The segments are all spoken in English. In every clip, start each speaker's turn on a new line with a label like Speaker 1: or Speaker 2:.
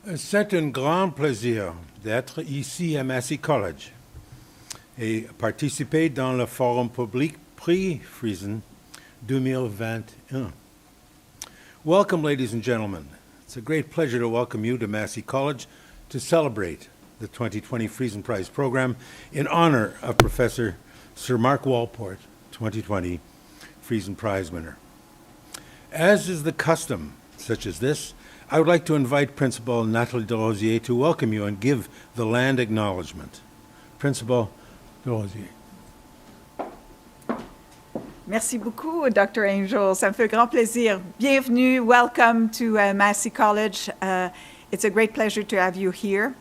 Speaker 1: C'est un grand plaisir d'être ici à Massey College et participer dans le forum public Prix Friesen 2021. Welcome, ladies and gentlemen. It's a great pleasure to welcome you to Massey College to celebrate the 2020 Friesen Prize program in honor of Professor Sir Mark Walport, 2020 Friesen Prize winner. As is the custom such as this, I would like to invite Principal Nathalie Desrosiers to welcome you and give the land acknowledgement. Principal Desrosiers.
Speaker 2: Merci beaucoup, Dr. Angel. Ça me fait grand plaisir. Bienvenue. Welcome to Massey College. It's a great pleasure to have you here.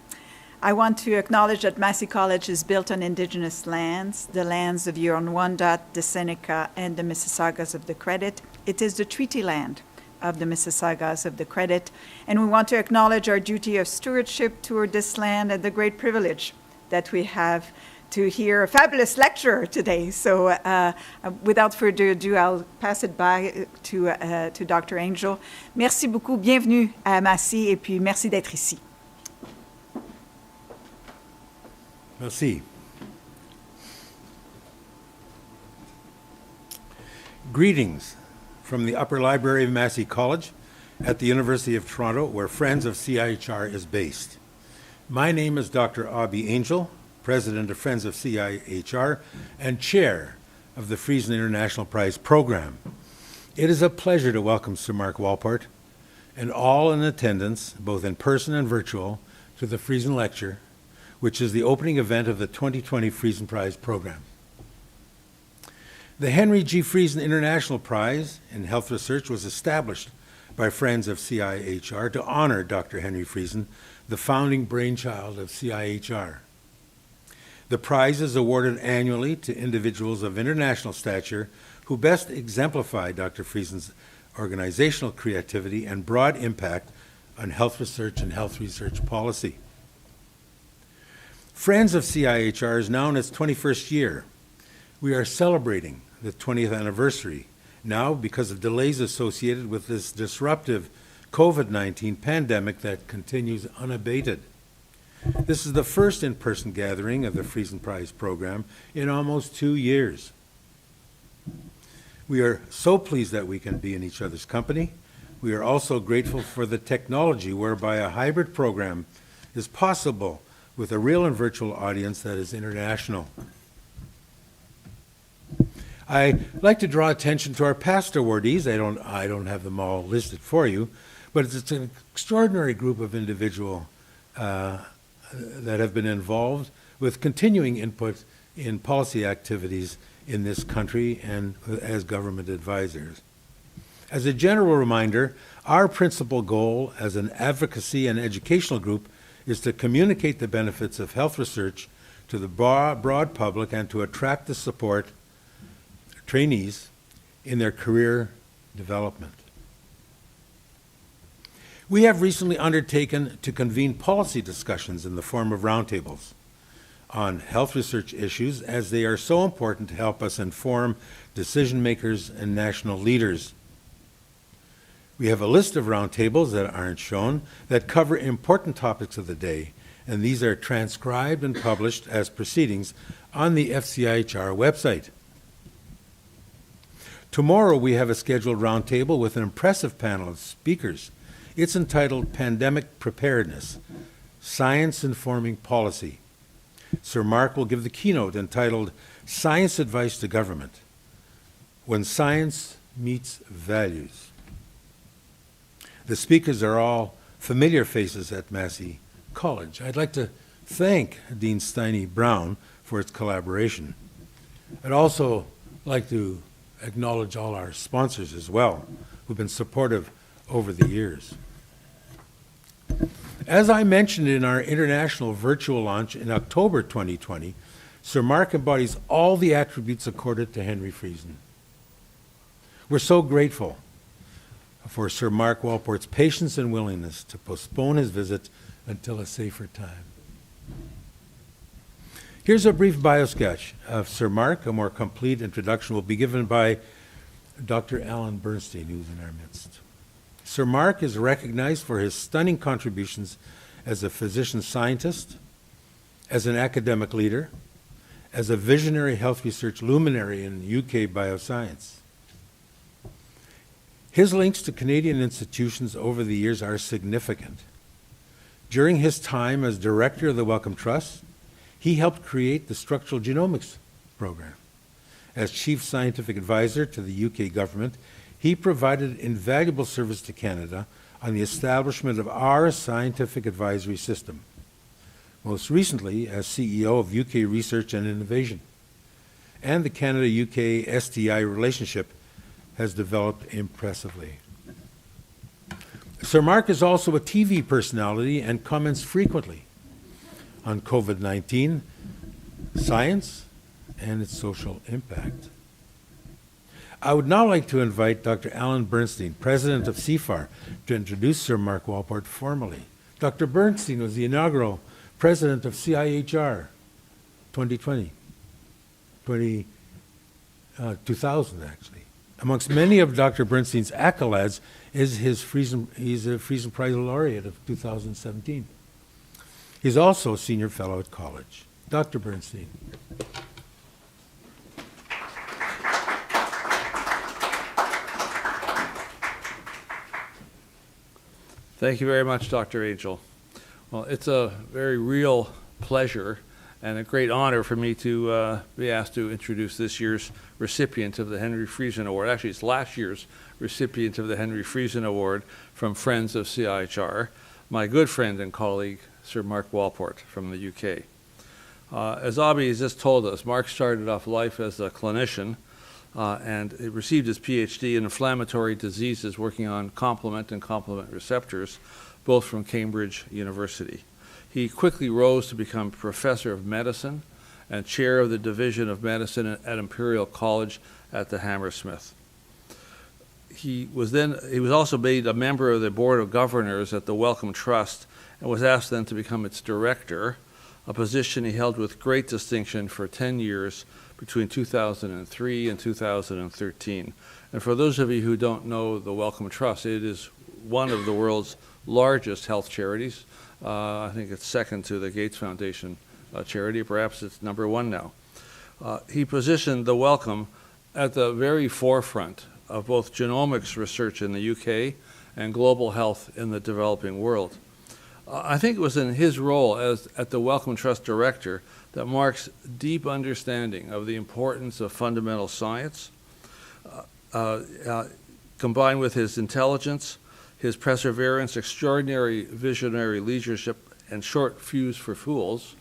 Speaker 2: I want to acknowledge that Massey College is built on Indigenous lands, the lands of Huron-Wendat, the Seneca, and the Mississaugas of the Credit. It is the treaty land of the Mississaugas of the Credit, and we want to acknowledge our duty of stewardship toward this land and the great privilege that we have to hear a fabulous lecture today. So without further ado, I'll pass it back to Dr. Angel. Merci beaucoup, bienvenue à Massey, et puis merci d'être ici.
Speaker 1: Merci. Greetings from the Upper Library of Massey College at the University of Toronto, where Friends of CIHR is based. My name is Dr. Abby Angel, President of Friends of CIHR and Chair of the Friesen International Prize Program. It is a pleasure to welcome Sir Mark Walport and all in attendance, both in person and virtual, to the Friesen Lecture, which is the opening event of the 2020 Friesen Prize Program. The Henry G. Friesen International Prize in Health Research was established by Friends of CIHR to honor Dr. Henry Friesen, the founding brainchild of CIHR. The prize is awarded annually to individuals of international stature who best exemplify Dr. Friesen's organizational creativity and broad impact on health research and health research policy. Friends of CIHR is now in its 21st year. We are celebrating the 20th anniversary now because of delays associated with this disruptive COVID-19 pandemic that continues unabated. This is the first in-person gathering of the Friesen Prize program in almost 2 years. We are so pleased that we can be in each other's company. We are also grateful for the technology whereby a hybrid program is possible with a real and virtual audience that is international. I'd like to draw attention to our past awardees. I don't have them all listed for you, but it's an extraordinary group of individuals that have been involved with continuing input in policy activities in this country and as government advisors. As a general reminder, our principal goal as an advocacy and educational group is to communicate the benefits of health research to the broad public and to attract the support trainees in their career development. We have recently undertaken to convene policy discussions in the form of roundtables on health research issues, as they are so important to help us inform decision makers and national leaders. We have a list of roundtables that aren't shown that cover important topics of the day, and these are transcribed and published as proceedings on the FCIHR website. Tomorrow we have a scheduled roundtable with an impressive panel of speakers. It's entitled Pandemic Preparedness, Science Informing Policy. Sir Mark will give the keynote entitled Science Advice to Government, When Science Meets Values. The speakers are all familiar faces at Massey College. I'd like to thank Dean Steiny Brown for its collaboration. I'd also like to acknowledge all our sponsors as well, who've been supportive over the years. As I mentioned in our international virtual launch in October 2020, Sir Mark embodies all the attributes accorded to Henry Friesen. We're so grateful for Sir Mark Walport's patience and willingness to postpone his visit until a safer time. Here's a brief biosketch of Sir Mark. A more complete introduction will be given by Dr. Alan Bernstein, who's in our midst. Sir Mark is recognized for his stunning contributions as a physician scientist, as an academic leader, as a visionary health research luminary in UK bioscience. His links to Canadian institutions over the years are significant. During his time as director of the Wellcome Trust, he helped create the Structural Genomics program. As chief scientific advisor to the UK government, he provided invaluable service to Canada on the establishment of our scientific advisory system. Most recently as CEO of UK Research and Innovation. And the Canada-UK STI relationship has developed impressively. Sir Mark is also a TV personality and comments frequently on COVID-19, science, and its social impact. I would now like to invite Dr. Alan Bernstein, president of CIHR, to introduce Sir Mark Walport formally. Dr. Bernstein was the inaugural president of CIHR 2020, 2000 actually. Amongst many of Dr. Bernstein's accolades is he's a Friesen Prize laureate of 2017. He's also a senior fellow at college. Dr. Bernstein.
Speaker 3: Thank you very much, Dr. Angel. Well, it's a very real pleasure and a great honor for me to be asked to introduce this year's recipient of the Henry Friesen Award. Actually, it's last year's recipient of the Henry Friesen Award from Friends of CIHR, my good friend and colleague, Sir Mark Walport from the UK. As Abhi has just told us, Mark started off life as a clinician and he received his PhD in inflammatory diseases working on complement and complement receptors, both from Cambridge University. He quickly rose to become professor of medicine and chair of the Division of Medicine at Imperial College at the Hammersmith. He was also made a member of the Board of Governors at the Wellcome Trust and was asked then to become its director, a position he held with great distinction for 10 years between 2003 and 2013. And for those of you who don't know the Wellcome Trust, it is one of the world's largest health charities. I think it's second to the Gates Foundation charity. Perhaps it's number one now. He positioned the Wellcome at the very forefront of both genomics research in the UK and global health in the developing world. I think it was in his role at the Wellcome Trust director that Mark's deep understanding of the importance of fundamental science, combined with his intelligence, his perseverance, extraordinary visionary leadership, and short fuse for fools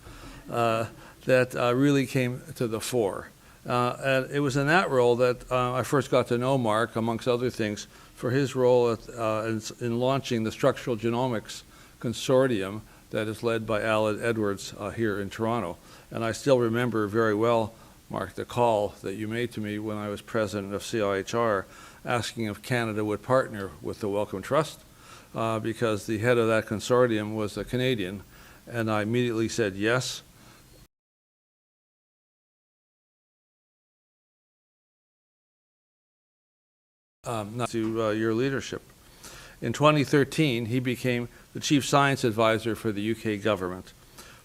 Speaker 3: that really came to the fore. And it was in that role that I first got to know Mark, amongst other things, for his role in launching the Structural Genomics Consortium that is led by Alan Edwards here in Toronto. And I still remember very well, Mark, the call that you made to me when I was president of CIHR, asking if Canada would partner with the Wellcome Trust, because the head of that consortium was a Canadian, and I immediately said yes. Not to your leadership. In 2013, he became the Chief Science Advisor for the UK government,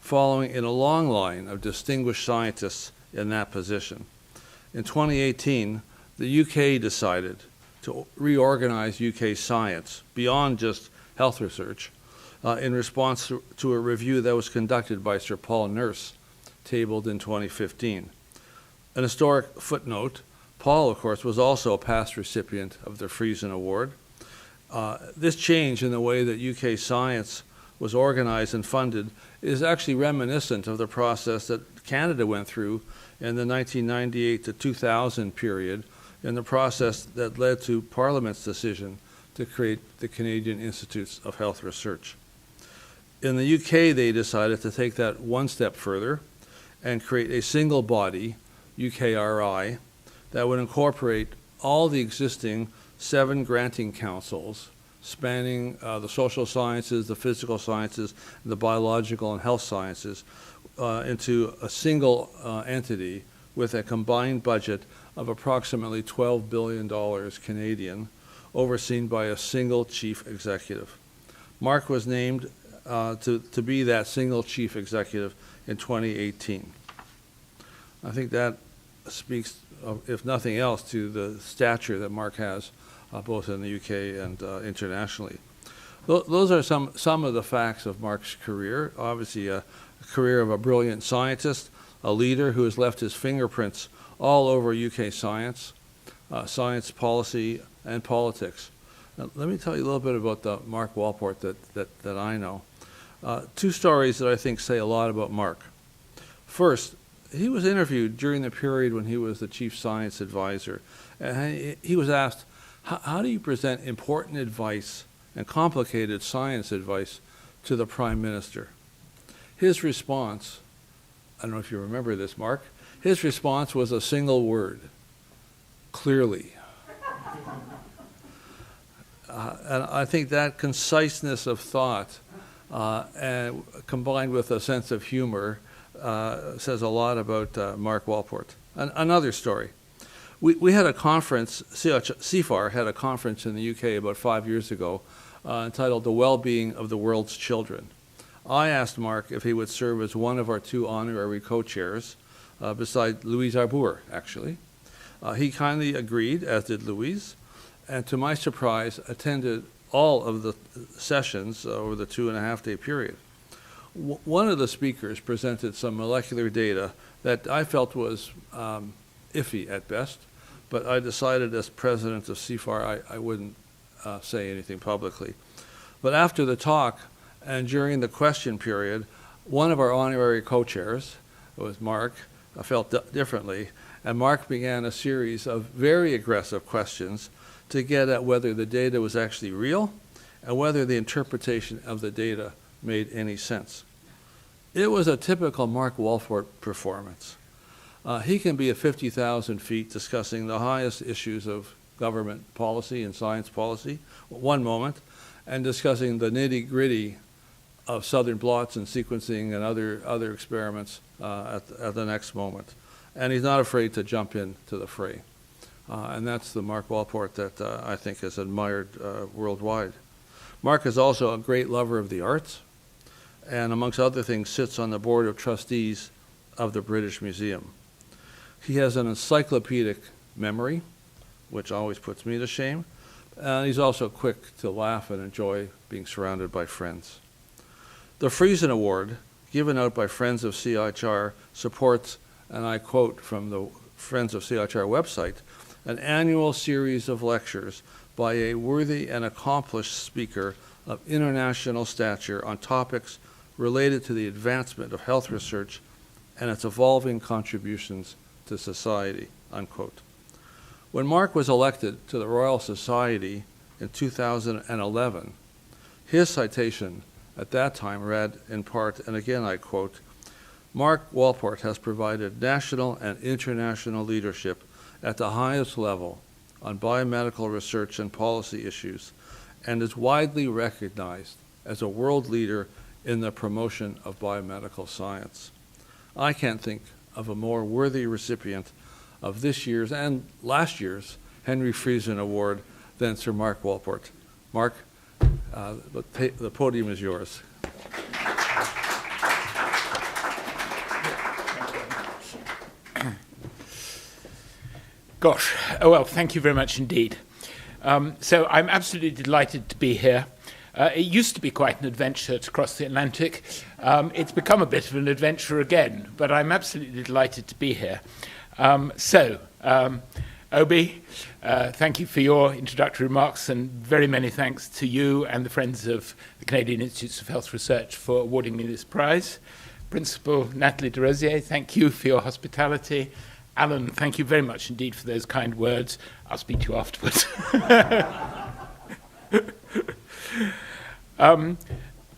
Speaker 3: following in a long line of distinguished scientists in that position. In 2018, the UK decided to reorganize UK science beyond just health research in response to a review that was conducted by Sir Paul Nurse, tabled in 2015. An historic footnote, Paul, of course, was also a past recipient of the Friesen Award. This change in the way that UK science was organized and funded is actually reminiscent of the process that Canada went through in the 1998 to 2000 period, in the process that led to Parliament's decision to create the Canadian Institutes of Health Research. In the UK, they decided to take that one step further and create a single body, UKRI, that would incorporate all the existing 7 granting councils spanning the social sciences, the physical sciences, the biological and health sciences into a single entity with a combined budget of approximately $12 billion Canadian overseen by a single chief executive. Mark was named to be that single chief executive in 2018. I think that speaks, if nothing else, to the stature that Mark has both in the UK and internationally. Those are some of the facts of Mark's career. Obviously, a career of a brilliant scientist, a leader who has left his fingerprints all over UK science, science policy, and politics. Now, let me tell you a little bit about the Mark Walport that I know. Two stories that I think say a lot about Mark. First, he was interviewed during the period when he was the chief science advisor. And he was asked, how do you present important advice and complicated science advice to the Prime Minister? His response, I don't know if you remember this, Mark, his response was a single word: clearly. And I think that conciseness of thought, and combined with a sense of humor, says a lot about Mark Walport. Another story. We had a conference, CIHR had a conference in the UK about 5 years ago entitled The Well-Being of the World's Children. I asked Mark if he would serve as one of our 2 honorary co-chairs, beside Louise Arbour, actually. He kindly agreed, as did Louise, and to my surprise, attended all of the sessions over the 2.5-day period. One of the speakers presented some molecular data that I felt was iffy at best, but I decided as president of CIHR I wouldn't say anything publicly. But after the talk and during the question period, one of our honorary co-chairs, it was Mark, felt differently, and Mark began a series of very aggressive questions to get at whether the data was actually real and whether the interpretation of the data made any sense. It was a typical Mark Walport performance. He can be at 50,000 feet discussing the highest issues of government policy and science policy one moment, and discussing the nitty-gritty of southern blots and sequencing and other experiments at the next moment. And he's not afraid to jump into the fray. And that's the Mark Walport that I think is admired worldwide. Mark is also a great lover of the arts, and amongst other things sits on the board of trustees of the British Museum. He has an encyclopedic memory, which always puts me to shame, and he's also quick to laugh and enjoy being surrounded by friends. The Friesen Award, given out by Friends of CIHR, supports, and I quote from the Friends of CIHR website, an annual series of lectures by a worthy and accomplished speaker of international stature on topics related to the advancement of health research and its evolving contributions to society, unquote. When Mark was elected to the Royal Society in 2011, his citation at that time read in part, and again I quote, "Mark Walport has provided national and international leadership at the highest level on biomedical research and policy issues, and is widely recognized as a world leader in the promotion of biomedical science." I can't think of a more worthy recipient of this year's and last year's Henry Friesen Award than Sir Mark Walport. Mark, the podium is yours.
Speaker 4: Gosh, oh well, thank you very much indeed. So I'm absolutely delighted to be here. It used to be quite an adventure to cross the Atlantic. It's become a bit of an adventure again, but I'm absolutely delighted to be here. Obi, thank you for your introductory remarks, and very many thanks to you and the Friends of the Canadian Institutes of Health Research for awarding me this prize. Principal Nathalie de Rosier, thank you for your hospitality. Alan, thank you very much indeed for those kind words. I'll speak to you afterwards.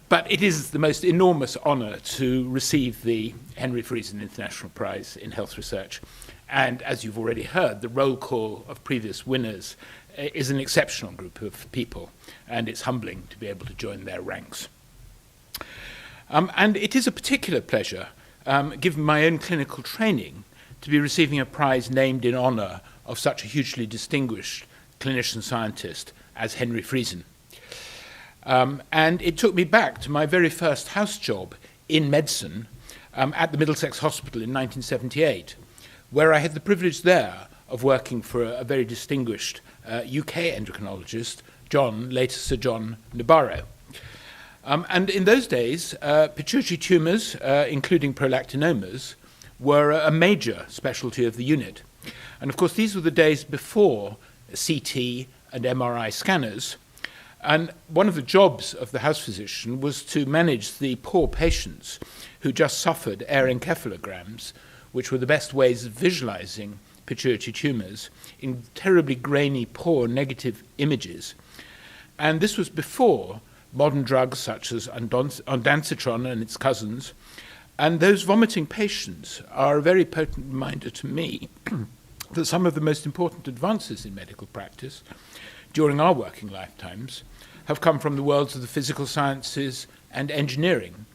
Speaker 4: But it is the most enormous honour to receive the Henry Friesen International Prize in Health Research. And as you've already heard, the roll call of previous winners is an exceptional group of people, and it's humbling to be able to join their ranks. And it is a particular pleasure, given my own clinical training, to be receiving a prize named in honour of such a hugely distinguished clinician scientist as Henry Friesen. And it took me back to my very first house job in medicine at the Middlesex Hospital in 1978, where I had the privilege there of working for a very distinguished UK endocrinologist, later Sir John Nabarro. And in those days, pituitary tumours, including prolactinomas, were a major specialty of the unit. And of course, these were the days before CT and MRI scanners. And one of the jobs of the house physician was to manage the poor patients who just suffered aerencephalograms, which were the best ways of visualizing pituitary tumours in terribly grainy, poor, negative images. And this was before modern drugs such as ondansetron and its cousins. And those vomiting patients are a very potent reminder to me that some of the most important advances in medical practice during our working lifetimes have come from the worlds of the physical sciences and engineering.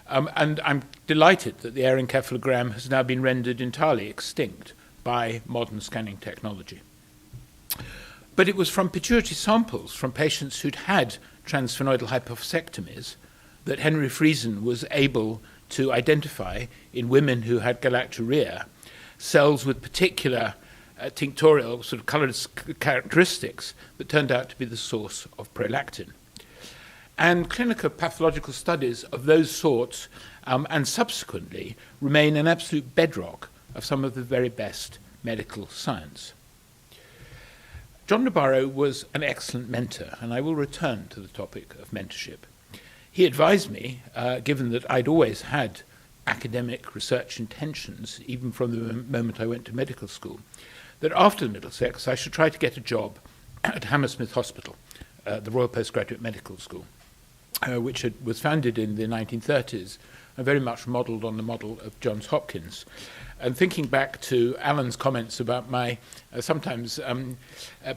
Speaker 4: And I'm delighted that the aerencephalogram has now been rendered entirely extinct by modern scanning technology. But it was from pituitary samples from patients who'd had transsphenoidal hypophosectomies that Henry Friesen was able to identify in women who had galactorrhea cells with particular tinctorial sort of coloured characteristics that turned out to be the source of prolactin. And clinical pathological studies of those sorts and subsequently remain an absolute bedrock of some of the very best medical science. John Nabarro was an excellent mentor, and I will return to the topic of mentorship. He advised me, given that I'd always had academic research intentions, even from the moment I went to medical school, that after Middlesex I should try to get a job at Hammersmith Hospital, the Royal Postgraduate Medical School, which was founded in the 1930s and very much modelled on the model of Johns Hopkins. And thinking back to Alan's comments about my sometimes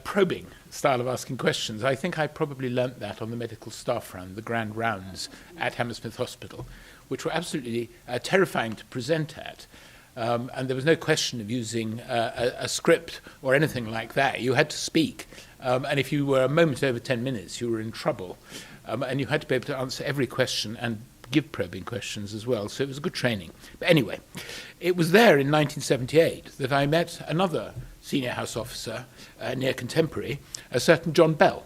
Speaker 4: probing style of asking questions, I think I probably learnt that on the medical staff round, the grand rounds at Hammersmith Hospital, which were absolutely terrifying to present at. And there was no question of using a script or anything like that. You had to speak. And if you were a moment over 10 minutes, you were in trouble. And you had to be able to answer every question and give probing questions as well. So it was a good training. But anyway, it was there in 1978 that I met another senior house officer, near contemporary, a certain John Bell,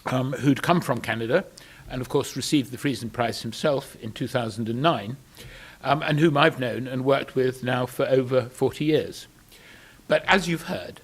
Speaker 4: who'd come from Canada and, of course, received the Friesen Prize himself in 2009, and whom I've known and worked with now for over 40 years. But as you've heard,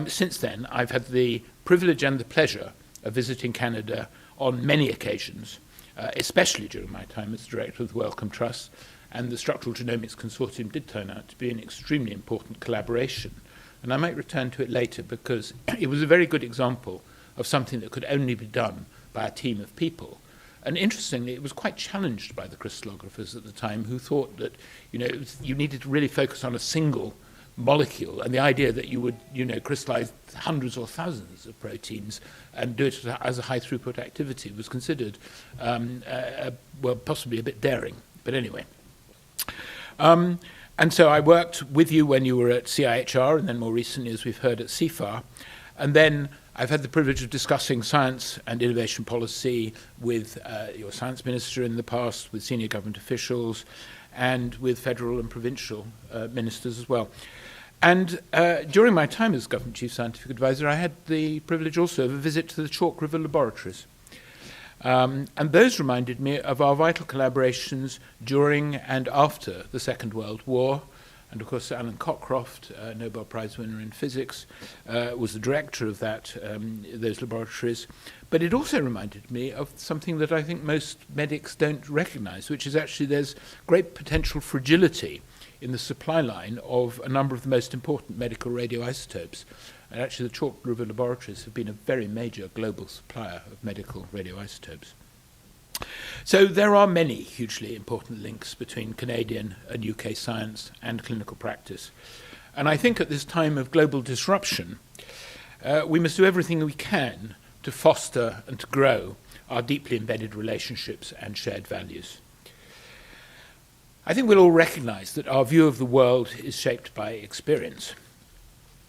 Speaker 4: since then, I've had the privilege and the pleasure of visiting Canada on many occasions, especially during my time as director of the Wellcome Trust, and the Structural Genomics Consortium did turn out to be an extremely important collaboration. And I might return to it later because it was a very good example of something that could only be done by a team of people. And interestingly, it was quite challenged by the crystallographers at the time, who thought that, you needed to really focus on a single molecule, and the idea that you would, crystallize hundreds or thousands of proteins and do it as a high throughput activity was considered, possibly a bit daring. But anyway. And so I worked with you when you were at CIHR, and then more recently, as we've heard, at CIFAR. And then I've had the privilege of discussing science and innovation policy with your science minister in the past, with senior government officials, and with federal and provincial ministers as well. And during my time as Government Chief Scientific Advisor, I had the privilege also of a visit to the Chalk River Laboratories. And those reminded me of our vital collaborations during and after the Second World War. And of course, Alan Cockcroft, Nobel Prize winner in physics, was the director of those laboratories. But it also reminded me of something that I think most medics don't recognize, which is actually there's great potential fragility in the supply line of a number of the most important medical radioisotopes. And actually, the Chalk River Laboratories have been a very major global supplier of medical radioisotopes. So there are many hugely important links between Canadian and UK science and clinical practice. And I think at this time of global disruption, we must do everything we can to foster and to grow our deeply embedded relationships and shared values. I think we'll all recognize that our view of the world is shaped by experience.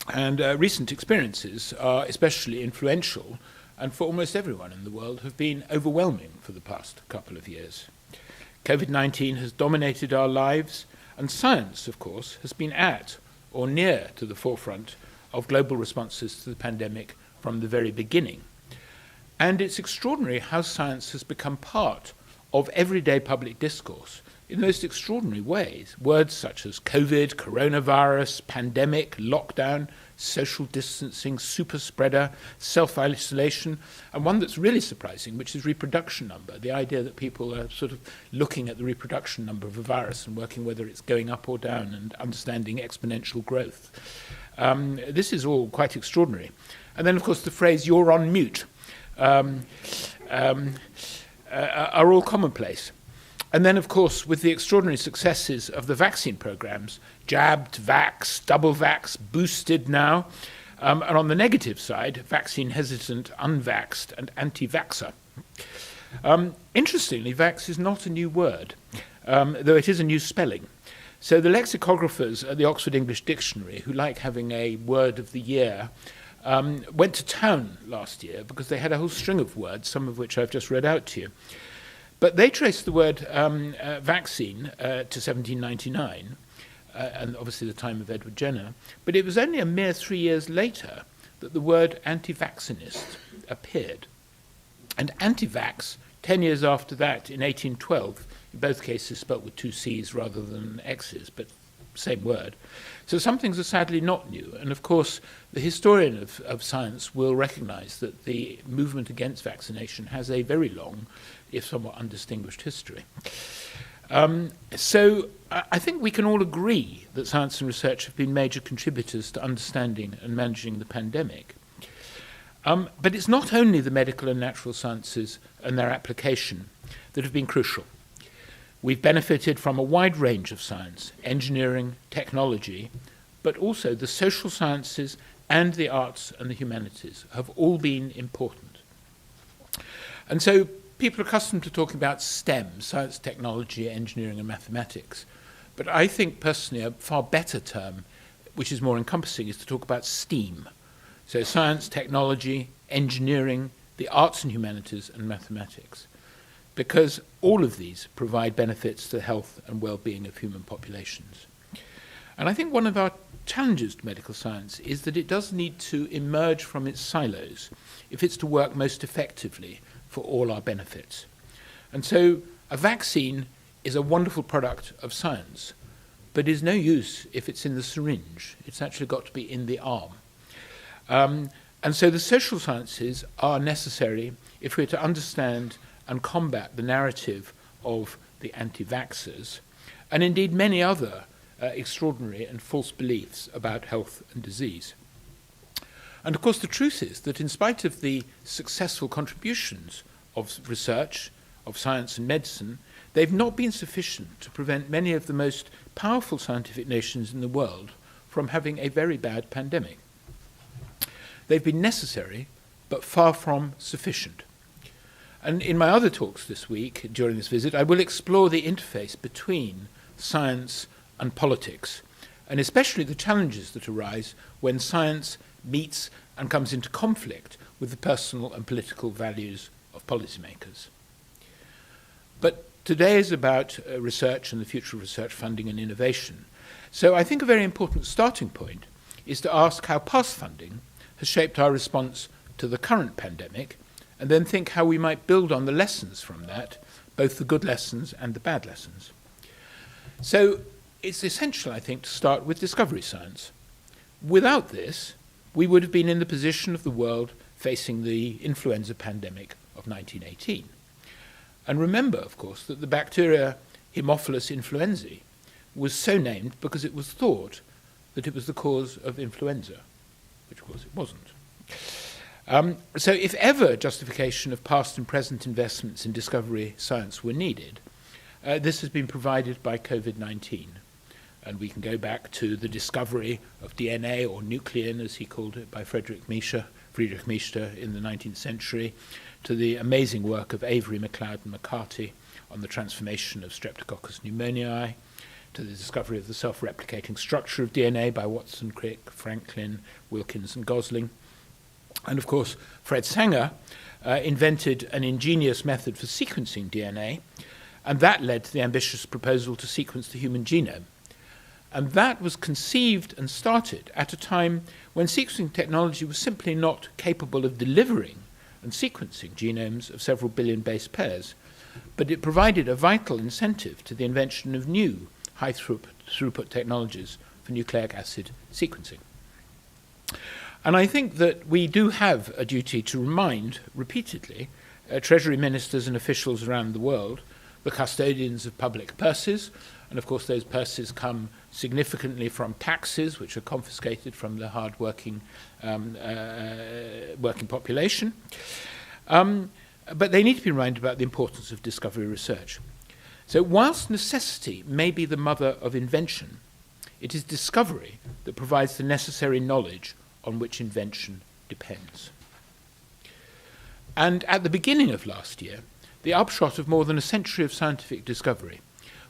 Speaker 4: And recent experiences are especially influential, and for almost everyone in the world have been overwhelming for the past couple of years. COVID-19 has dominated our lives, and science, of course, has been at or near to the forefront of global responses to the pandemic from the very beginning. And it's extraordinary how science has become part of everyday public discourse in the most extraordinary ways. Words such as COVID, coronavirus, pandemic, lockdown, social distancing, super spreader, self-isolation, and one that's really surprising, which is reproduction number, the idea that people are sort of looking at the reproduction number of a virus and working whether it's going up or down and understanding exponential growth. This is all quite extraordinary. And then, of course, the phrase, "you're on mute," are all commonplace. And then, of course, with the extraordinary successes of the vaccine programs, jabbed, vaxxed, double vaxxed, boosted now, and on the negative side, vaccine hesitant, unvaxxed, and anti-vaxxer. Interestingly, vax is not a new word, though it is a new spelling. So the lexicographers at the Oxford English Dictionary, who like having a word of the year, went to town last year because they had a whole string of words, some of which I've just read out to you. But they traced the word vaccine to 1799, and obviously the time of Edward Jenner. But it was only a mere 3 years later that the word anti-vaccinist appeared. And anti-vax, 10 years after that, in 1812, in both cases spelt with 2 C's rather than X's, but same word. So some things are sadly not new. And of course, the historian of science will recognize that the movement against vaccination has a very long, if somewhat undistinguished history. So I think we can all agree that science and research have been major contributors to understanding and managing the pandemic. But it's not only the medical and natural sciences and their application that have been crucial. We've benefited from a wide range of science, engineering, technology, but also the social sciences and the arts and the humanities have all been important. And so people are accustomed to talking about STEM, science, technology, engineering, and mathematics. But I think personally a far better term, which is more encompassing, is to talk about STEAM. So science, technology, engineering, the arts and humanities, and mathematics. Because all of these provide benefits to the health and well-being of human populations. And I think one of our challenges to medical science is that it does need to emerge from its silos if it's to work most effectively for all our benefits. And so a vaccine is a wonderful product of science, but is no use if it's in the syringe. It's actually got to be in the arm. And so the social sciences are necessary if we're to understand and combat the narrative of the anti-vaxxers, and indeed many other extraordinary and false beliefs about health and disease. And of course the truth is that in spite of the successful contributions of research, of science and medicine, they've not been sufficient to prevent many of the most powerful scientific nations in the world from having a very bad pandemic. They've been necessary, but far from sufficient. And in my other talks this week, during this visit, I will explore the interface between science and politics, and especially the challenges that arise when science meets and comes into conflict with the personal and political values of policymakers. But today is about research and the future of research funding and innovation. So I think a very important starting point is to ask how past funding has shaped our response to the current pandemic, and then think how we might build on the lessons from that, both the good lessons and the bad lessons. So it's essential, I think, to start with discovery science. Without this, we would have been in the position of the world facing the influenza pandemic of 1918. And remember, of course, that the bacteria Haemophilus influenzae was so named because it was thought that it was the cause of influenza, which of course it wasn't. So if ever justification of past and present investments in discovery science were needed, this has been provided by COVID-19. And we can go back to the discovery of DNA, or nuclein as he called it, by Friedrich Miescher in the 19th century, to the amazing work of Avery, MacLeod and McCarthy on the transformation of Streptococcus pneumoniae, to the discovery of the self-replicating structure of DNA by Watson, Crick, Franklin, Wilkins, and Gosling. And of course, Fred Sanger invented an ingenious method for sequencing DNA, and that led to the ambitious proposal to sequence the human genome. And that was conceived and started at a time when sequencing technology was simply not capable of delivering and sequencing genomes of several billion base pairs, but it provided a vital incentive to the invention of new high-throughput technologies for nucleic acid sequencing. And I think that we do have a duty to remind repeatedly Treasury ministers and officials around the world, the custodians of public purses, and of course those purses come significantly from taxes which are confiscated from the hard-working working population. But they need to be reminded about the importance of discovery research. So whilst necessity may be the mother of invention, it is discovery that provides the necessary knowledge on which invention depends. And at the beginning of last year, the upshot of more than a century of scientific discovery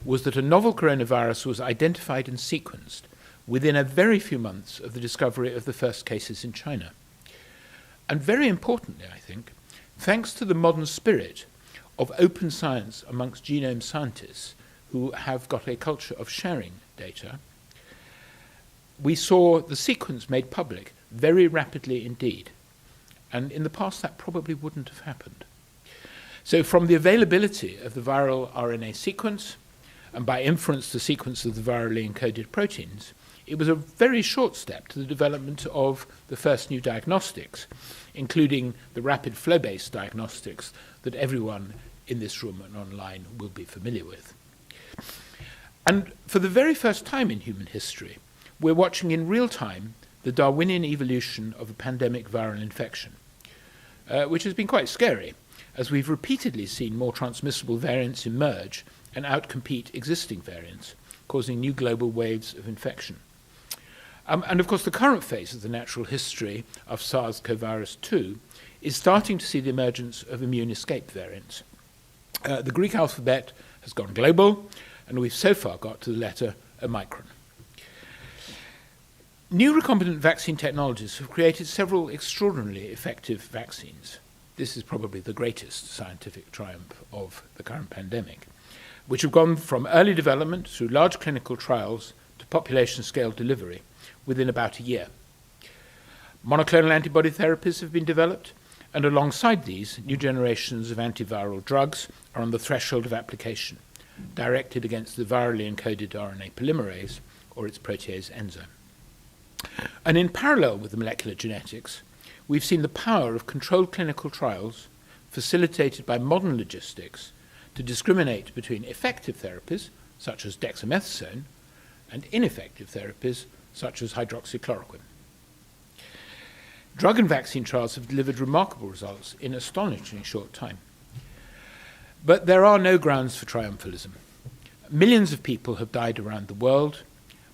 Speaker 4: was that a novel coronavirus was identified and sequenced within a very few months of the discovery of the first cases in China. And very importantly, I think, thanks to the modern spirit of open science amongst genome scientists who have got a culture of sharing data, we saw the sequence made public very rapidly indeed. And in the past, that probably wouldn't have happened. So from the availability of the viral RNA sequence, and by inference the sequence of the virally encoded proteins, it was a very short step to the development of the first new diagnostics, including the rapid flow-based diagnostics that everyone in this room and online will be familiar with. And for the very first time in human history, we're watching in real time the Darwinian evolution of a pandemic viral infection, which has been quite scary, as we've repeatedly seen more transmissible variants emerge and outcompete existing variants, causing new global waves of infection. And of course, the current phase of the natural history of SARS-CoV-2 is starting to see the emergence of immune escape variants. The Greek alphabet has gone global, and we've so far got to the letter Omicron. New recombinant vaccine technologies have created several extraordinarily effective vaccines. This is probably the greatest scientific triumph of the current pandemic, which have gone from early development through large clinical trials to population-scale delivery within about a year. Monoclonal antibody therapies have been developed, and alongside these, new generations of antiviral drugs are on the threshold of application, directed against the virally encoded RNA polymerase or its protease enzyme. And in parallel with the molecular genetics, we've seen the power of controlled clinical trials facilitated by modern logistics to discriminate between effective therapies, such as dexamethasone, and ineffective therapies, such as hydroxychloroquine. Drug and vaccine trials have delivered remarkable results in astonishingly short time. But there are no grounds for triumphalism. Millions of people have died around the world.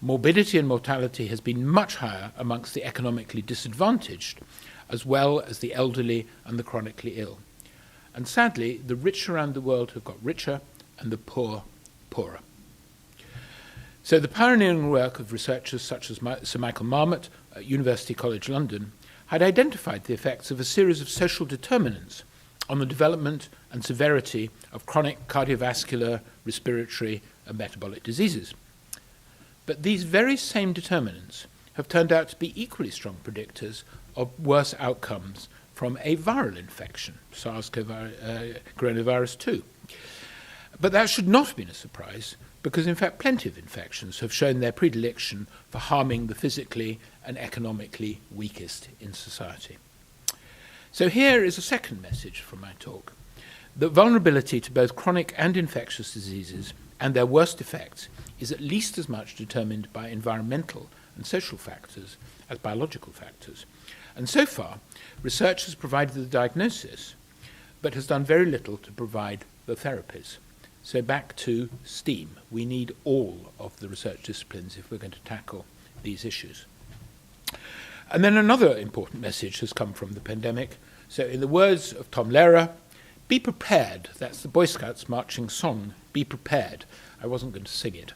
Speaker 4: Morbidity and mortality has been much higher amongst the economically disadvantaged, as well as the elderly and the chronically ill. And sadly, the rich around the world have got richer and the poor poorer. So the pioneering work of researchers such as Sir Michael Marmot at University College London had identified the effects of a series of social determinants on the development and severity of chronic cardiovascular, respiratory, and metabolic diseases. But these very same determinants have turned out to be equally strong predictors of worse outcomes from a viral infection, SARS-CoV-coronavirus 2. But that should not have been a surprise, because in fact plenty of infections have shown their predilection for harming the physically and economically weakest in society. So here is a second message from my talk. That vulnerability to both chronic and infectious diseases and their worst effects is at least as much determined by environmental and social factors as biological factors. And so far, research has provided the diagnosis, but has done very little to provide the therapies. So back to STEAM. We need all of the research disciplines if we're going to tackle these issues. And then another important message has come from the pandemic. So in the words of Tom Lehrer, be prepared. That's the Boy Scouts marching song, be prepared. I wasn't going to sing it.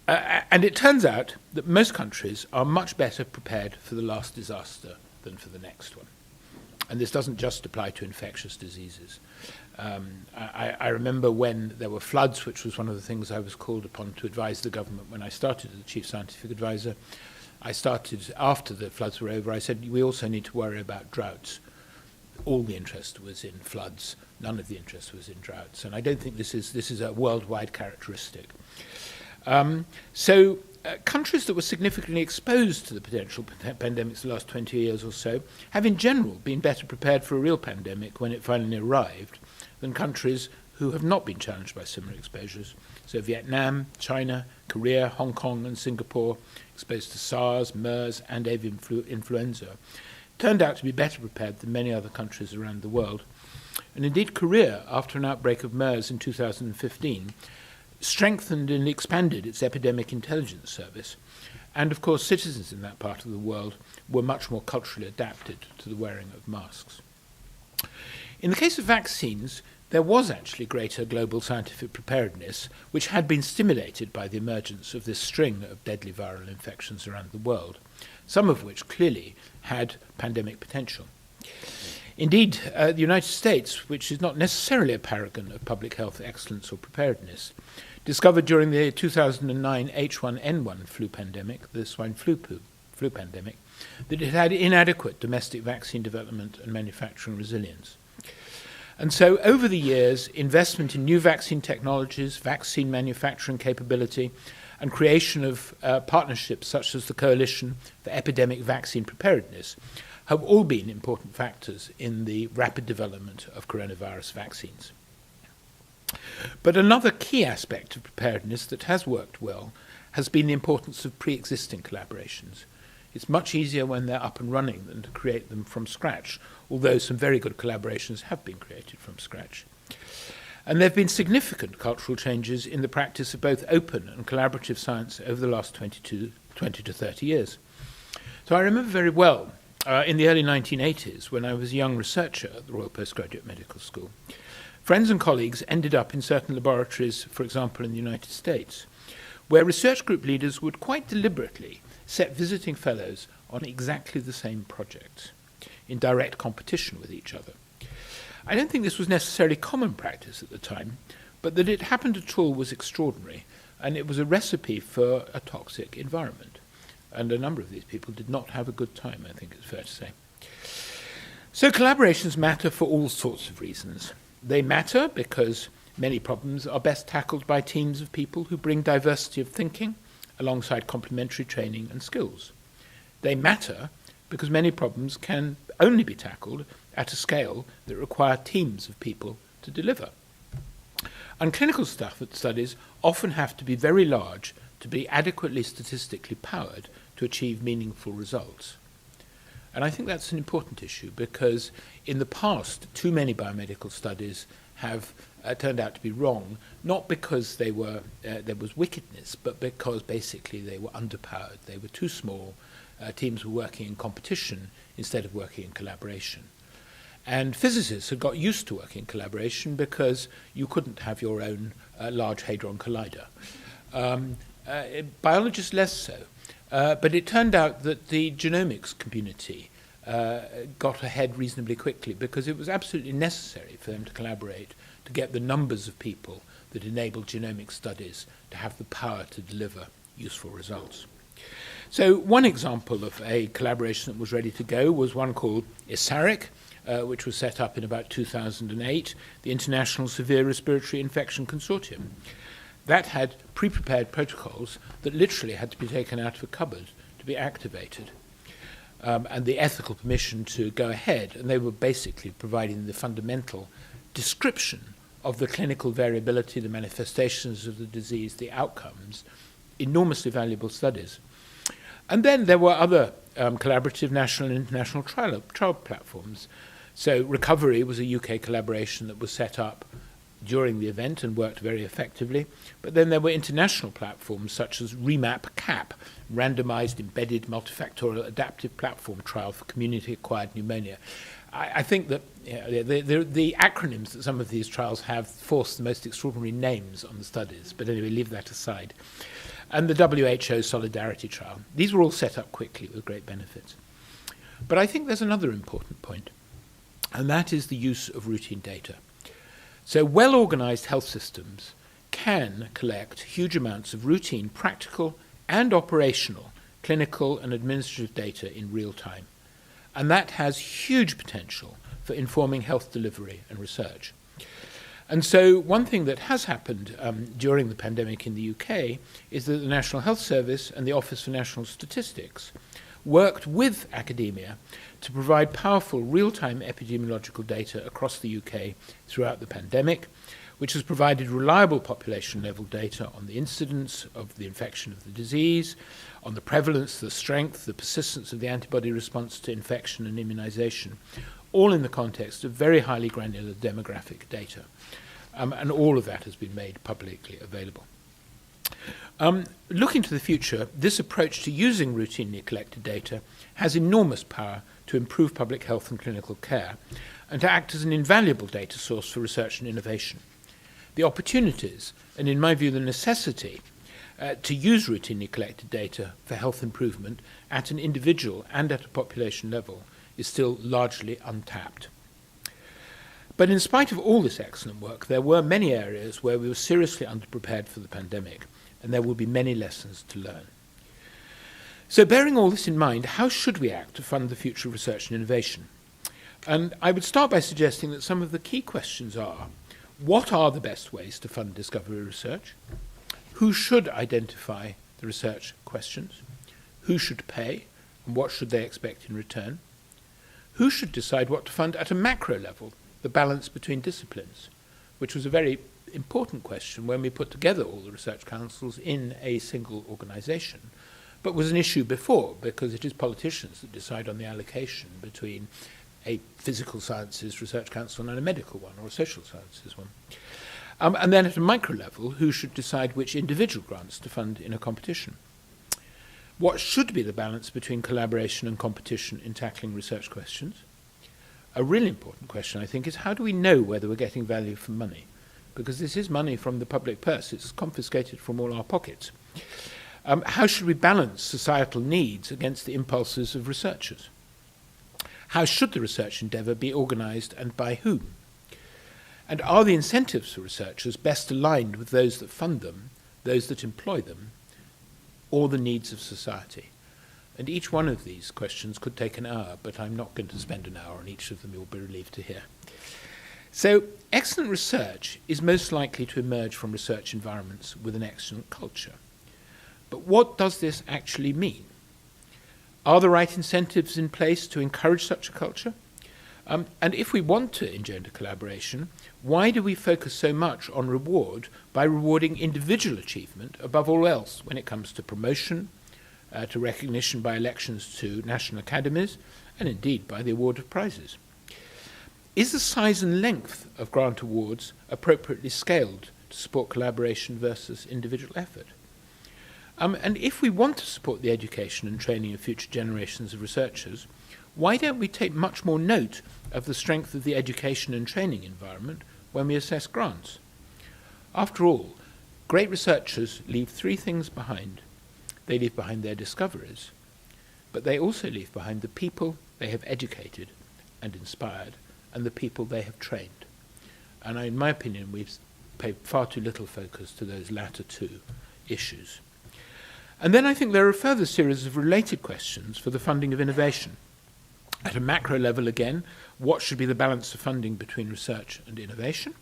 Speaker 4: And it turns out that most countries are much better prepared for the last disaster than for the next one. And this doesn't just apply to infectious diseases. I remember when there were floods, which was one of the things I was called upon to advise the government when I started as the Chief Scientific Advisor. I started, after the floods were over, I said, we also need to worry about droughts. All the interest was in floods. None of the interest was in droughts. And I don't think this is a worldwide characteristic. Countries that were significantly exposed to the potential pandemics the last 20 years or so have in general been better prepared for a real pandemic when it finally arrived than countries who have not been challenged by similar exposures. So Vietnam, China, Korea, Hong Kong and Singapore, exposed to SARS, MERS and avian influenza, turned out to be better prepared than many other countries around the world. And indeed Korea, after an outbreak of MERS in 2015, strengthened and expanded its epidemic intelligence service. And of course, citizens in that part of the world were much more culturally adapted to the wearing of masks. In the case of vaccines, there was actually greater global scientific preparedness, which had been stimulated by the emergence of this string of deadly viral infections around the world, some of which clearly had pandemic potential. Indeed, the United States, which is not necessarily a paragon of public health excellence or preparedness, discovered during the 2009 H1N1 flu pandemic, the swine flu pandemic, that it had inadequate domestic vaccine development and manufacturing resilience. And so over the years, investment in new vaccine technologies, vaccine manufacturing capability, and creation of partnerships such as the Coalition for Epidemic Vaccine Preparedness have all been important factors in the rapid development of coronavirus vaccines. But another key aspect of preparedness that has worked well has been the importance of pre-existing collaborations. It's much easier when they're up and running than to create them from scratch, although some very good collaborations have been created from scratch. And there have been significant cultural changes in the practice of both open and collaborative science over the last 20 to 30 years. So I remember very well in the early 1980s, when I was a young researcher at the Royal Postgraduate Medical School, friends and colleagues ended up in certain laboratories, for example in the United States, where research group leaders would quite deliberately set visiting fellows on exactly the same projects, in direct competition with each other. I don't think this was necessarily common practice at the time, but that it happened at all was extraordinary, and it was a recipe for a toxic environment. And a number of these people did not have a good time, I think it's fair to say. So collaborations matter for all sorts of reasons. They matter because many problems are best tackled by teams of people who bring diversity of thinking alongside complementary training and skills. They matter because many problems can only be tackled at a scale that require teams of people to deliver. And clinical studies often have to be very large to be adequately statistically powered to achieve meaningful results. And I think that's an important issue because in the past, too many biomedical studies have turned out to be wrong, not because there was wickedness, but because basically they were underpowered. They were too small. Teams were working in competition instead of working in collaboration. And physicists had got used to working in collaboration because you couldn't have your own Large Hadron Collider. Biologists less so. But it turned out that the genomics community got ahead reasonably quickly because it was absolutely necessary for them to collaborate to get the numbers of people that enabled genomic studies to have the power to deliver useful results. So one example of a collaboration that was ready to go was one called ISARIC, which was set up in about 2008, the International Severe Respiratory Infection Consortium. That had pre-prepared protocols that literally had to be taken out of a cupboard to be activated, and the ethical permission to go ahead, and they were basically providing the fundamental description of the clinical variability, the manifestations of the disease, the outcomes, enormously valuable studies. And then there were other collaborative national and international trial platforms. So Recovery was a UK collaboration that was set up during the event and worked very effectively. But then there were international platforms such as REMAP-CAP, Randomized Embedded Multifactorial Adaptive Platform Trial for Community-Acquired Pneumonia. I think that the acronyms that some of these trials have force the most extraordinary names on the studies, but anyway, leave that aside. and the WHO Solidarity Trial. These were all set up quickly with great benefits. But I think there's another important point, and that is the use of routine data. So well-organized health systems can collect huge amounts of routine, practical and operational clinical and administrative data in real time. And that has huge potential for informing health delivery and research. And so one thing that has happened during the pandemic in the UK is that the National Health Service and the Office for National Statistics worked with academia to provide powerful real-time epidemiological data across the UK throughout the pandemic, which has provided reliable population-level data on the incidence of the infection of the disease, on the prevalence, the strength, the persistence of the antibody response to infection and immunization, all in the context of very highly granular demographic data. And all of that has been made publicly available. Looking to the future, this approach to using routinely collected data has enormous power to improve public health and clinical care, and to act as an invaluable data source for research and innovation. The opportunities, and in my view the necessity, to use routinely collected data for health improvement at an individual and at a population level is still largely untapped. But in spite of all this excellent work, there were many areas where we were seriously underprepared for the pandemic, and there will be many lessons to learn. So bearing all this in mind, how should we act to fund the future of research and innovation? And I would start by suggesting that some of the key questions are: what are the best ways to fund discovery research? Who should identify the research questions? Who should pay, and what should they expect in return? Who should decide what to fund at a macro level, the balance between disciplines, which was a very important question when we put together all the research councils in a single organisation, but was an issue before, because it is politicians that decide on the allocation between a physical sciences research council and a medical one, or a social sciences one. And then at a micro level, who should decide which individual grants to fund in a competition? What should be the balance between collaboration and competition in tackling research questions? A really important question, I think, is how do we know whether we're getting value for money? Because this is money from the public purse. It's confiscated from all our pockets. How should we balance societal needs against the impulses of researchers? How should the research endeavour be organised, and by whom? And are the incentives for researchers best aligned with those that fund them, those that employ them, or the needs of society? And each one of these questions could take an hour, but I'm not going to spend an hour on each of them, you'll be relieved to hear. So, excellent research is most likely to emerge from research environments with an excellent culture. But what does this actually mean? Are the right incentives in place to encourage such a culture? And if we want to engender collaboration, why do we focus so much on reward by rewarding individual achievement above all else when it comes to promotion, to recognition by elections to national academies, and indeed by the award of prizes? Is the size and length of grant awards appropriately scaled to support collaboration versus individual effort? And if we want to support the education and training of future generations of researchers, why don't we take much more note of the strength of the education and training environment when we assess grants? After all, great researchers leave three things behind. They leave behind their discoveries, but they also leave behind the people they have educated and inspired, and the people they have trained. And in my opinion, we've paid far too little focus to those latter two issues. And then I think there are a further series of related questions for the funding of innovation. At a macro level again, what should be the balance of funding between research and innovation?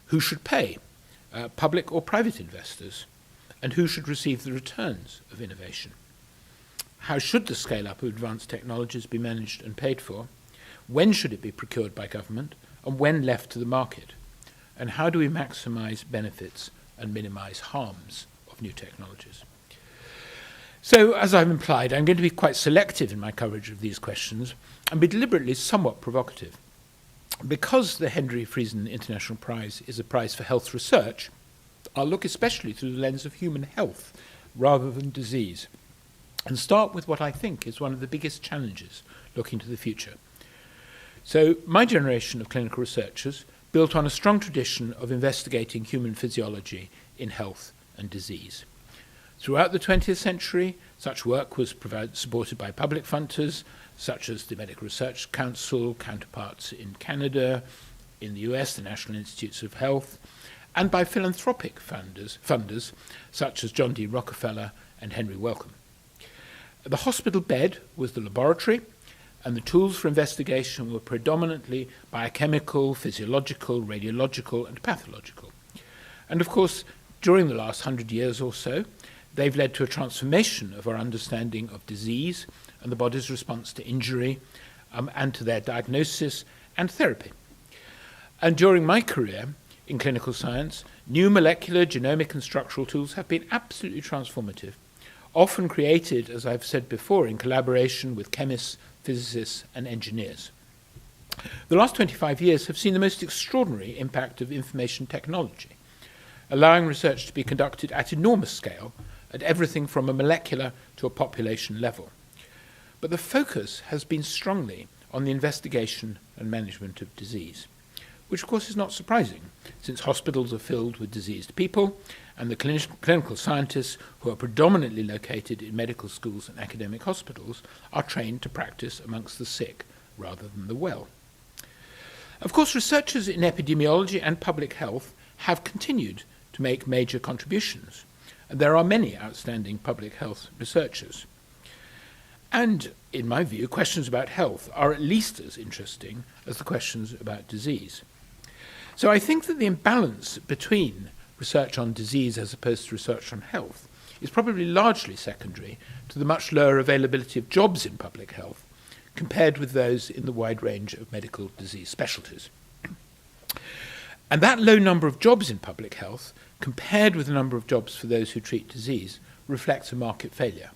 Speaker 4: Who should pay, public or private investors? And who should receive the returns of innovation? How should the scale-up of advanced technologies be managed and paid for? When should it be procured by government, and when left to the market? And how do we maximize benefits and minimize harms of new technologies? So, as I've implied, I'm going to be quite selective in my coverage of these questions and be deliberately somewhat provocative. Because the Henry Friesen International Prize is a prize for health research, I'll look especially through the lens of human health rather than disease, and start with what I think is one of the biggest challenges looking to the future. So, my generation of clinical researchers built on a strong tradition of investigating human physiology in health and disease. Throughout the 20th century, such work was supported by public funders, such as the Medical Research Council, counterparts in Canada, in the US, the National Institutes of Health, and by philanthropic funders such as John D. Rockefeller and Henry Wellcome. The hospital bed was the laboratory, and the tools for investigation were predominantly biochemical, physiological, radiological, and pathological. And of course, during the last 100 years or so, they've led to a transformation of our understanding of disease and the body's response to injury, and to their diagnosis and therapy. And during my career in clinical science, new molecular, genomic, and structural tools have been absolutely transformative, often created, as I've said before, in collaboration with chemists, physicists, and engineers. The last 25 years have seen the most extraordinary impact of information technology, allowing research to be conducted at enormous scale, at everything from a molecular to a population level. But the focus has been strongly on the investigation and management of disease, which of course is not surprising, since hospitals are filled with diseased people, and the clinical scientists, who are predominantly located in medical schools and academic hospitals, are trained to practice amongst the sick rather than the well. Of course, researchers in epidemiology and public health have continued to make major contributions, and there are many outstanding public health researchers. And, in my view, questions about health are at least as interesting as the questions about disease. So I think that the imbalance between research on disease as opposed to research on health is probably largely secondary to the much lower availability of jobs in public health compared with those in the wide range of medical disease specialties. And that low number of jobs in public health, compared with the number of jobs for those who treat disease, reflects a market failure.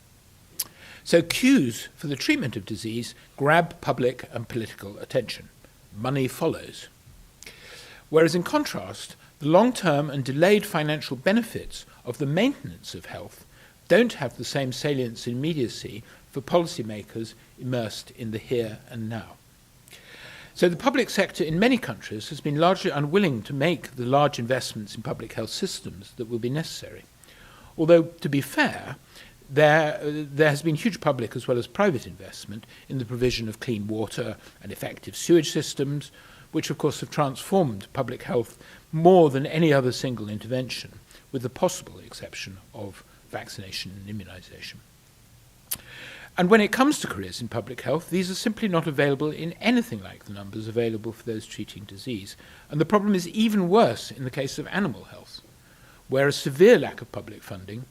Speaker 4: So cues for the treatment of disease grab public and political attention. Money follows. Whereas in contrast, the long-term and delayed financial benefits of the maintenance of health don't have the same salience and immediacy for policymakers immersed in the here and now. So the public sector in many countries has been largely unwilling to make the large investments in public health systems that will be necessary. Although, to be fair, there has been huge public as well as private investment in the provision of clean water and effective sewage systems, which of course have transformed public health more than any other single intervention, with the possible exception of vaccination and immunization. And when it comes to careers in public health, these are simply not available in anything like the numbers available for those treating disease. And the problem is even worse in the case of animal health, where a severe lack of public funding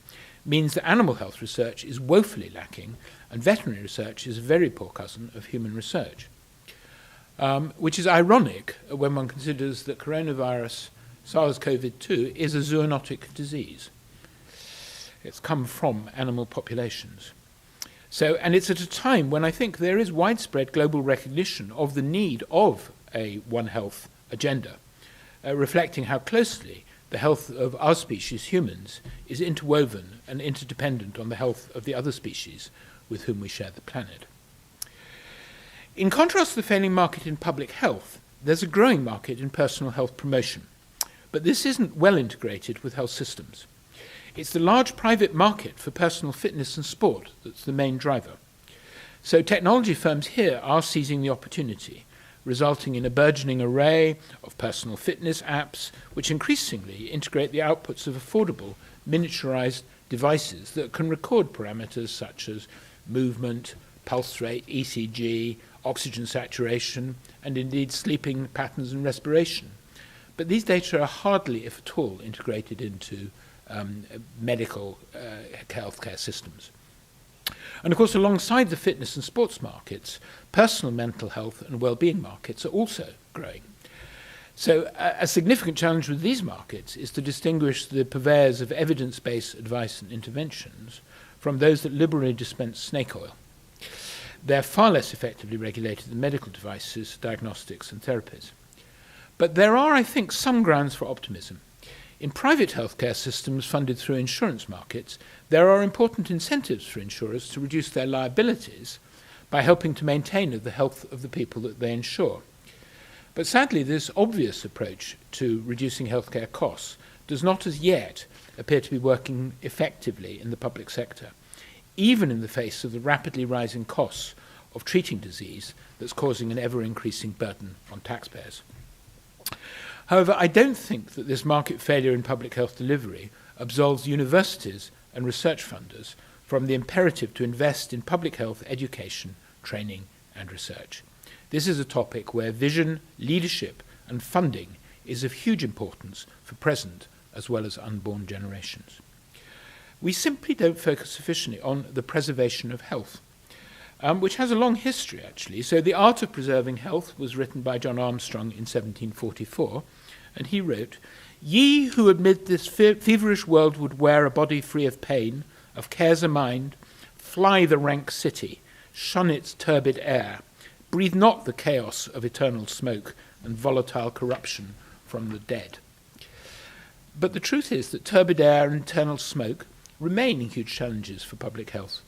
Speaker 4: means that animal health research is woefully lacking, and veterinary research is a very poor cousin of human research. Which is ironic when one considers that coronavirus, SARS-CoV-2, is a zoonotic disease. It's come from animal populations. So, and it's at a time when I think there is widespread global recognition of the need of a One Health agenda, reflecting how closely the health of our species, humans, is interwoven and interdependent on the health of the other species with whom we share the planet. In contrast to the failing market in public health, there's a growing market in personal health promotion, but this isn't well integrated with health systems. It's the large private market for personal fitness and sport that's the main driver. So technology firms here are seizing the opportunity, resulting in a burgeoning array of personal fitness apps, which increasingly integrate the outputs of affordable, miniaturized devices that can record parameters such as movement, pulse rate, ECG, oxygen saturation, and indeed sleeping patterns and respiration. But these data are hardly, if at all, integrated into medical healthcare systems. And of course, alongside the fitness and sports markets, personal mental health and well-being markets are also growing. So a significant challenge with these markets is to distinguish the purveyors of evidence-based advice and interventions from those that liberally dispense snake oil. They're far less effectively regulated than medical devices, diagnostics, and therapies. But there are, I think, some grounds for optimism. In private healthcare systems funded through insurance markets, there are important incentives for insurers to reduce their liabilities by helping to maintain the health of the people that they insure. But sadly, this obvious approach to reducing healthcare costs does not as yet appear to be working effectively in the public sector, even in the face of the rapidly rising costs of treating disease that's causing an ever-increasing burden on taxpayers. However, I don't think that this market failure in public health delivery absolves universities and research funders from the imperative to invest in public health education, training, and research. This is a topic where vision, leadership, and funding is of huge importance for present as well as unborn generations. We simply don't focus sufficiently on the preservation of health, which has a long history, actually. So The Art of Preserving Health was written by John Armstrong in 1744, and he wrote, "Ye who amid this feverish world would wear a body free of pain, of cares a mind, fly the rank city, shun its turbid air, breathe not the chaos of eternal smoke and volatile corruption from the dead." But the truth is that turbid air and eternal smoke remain huge challenges for public health,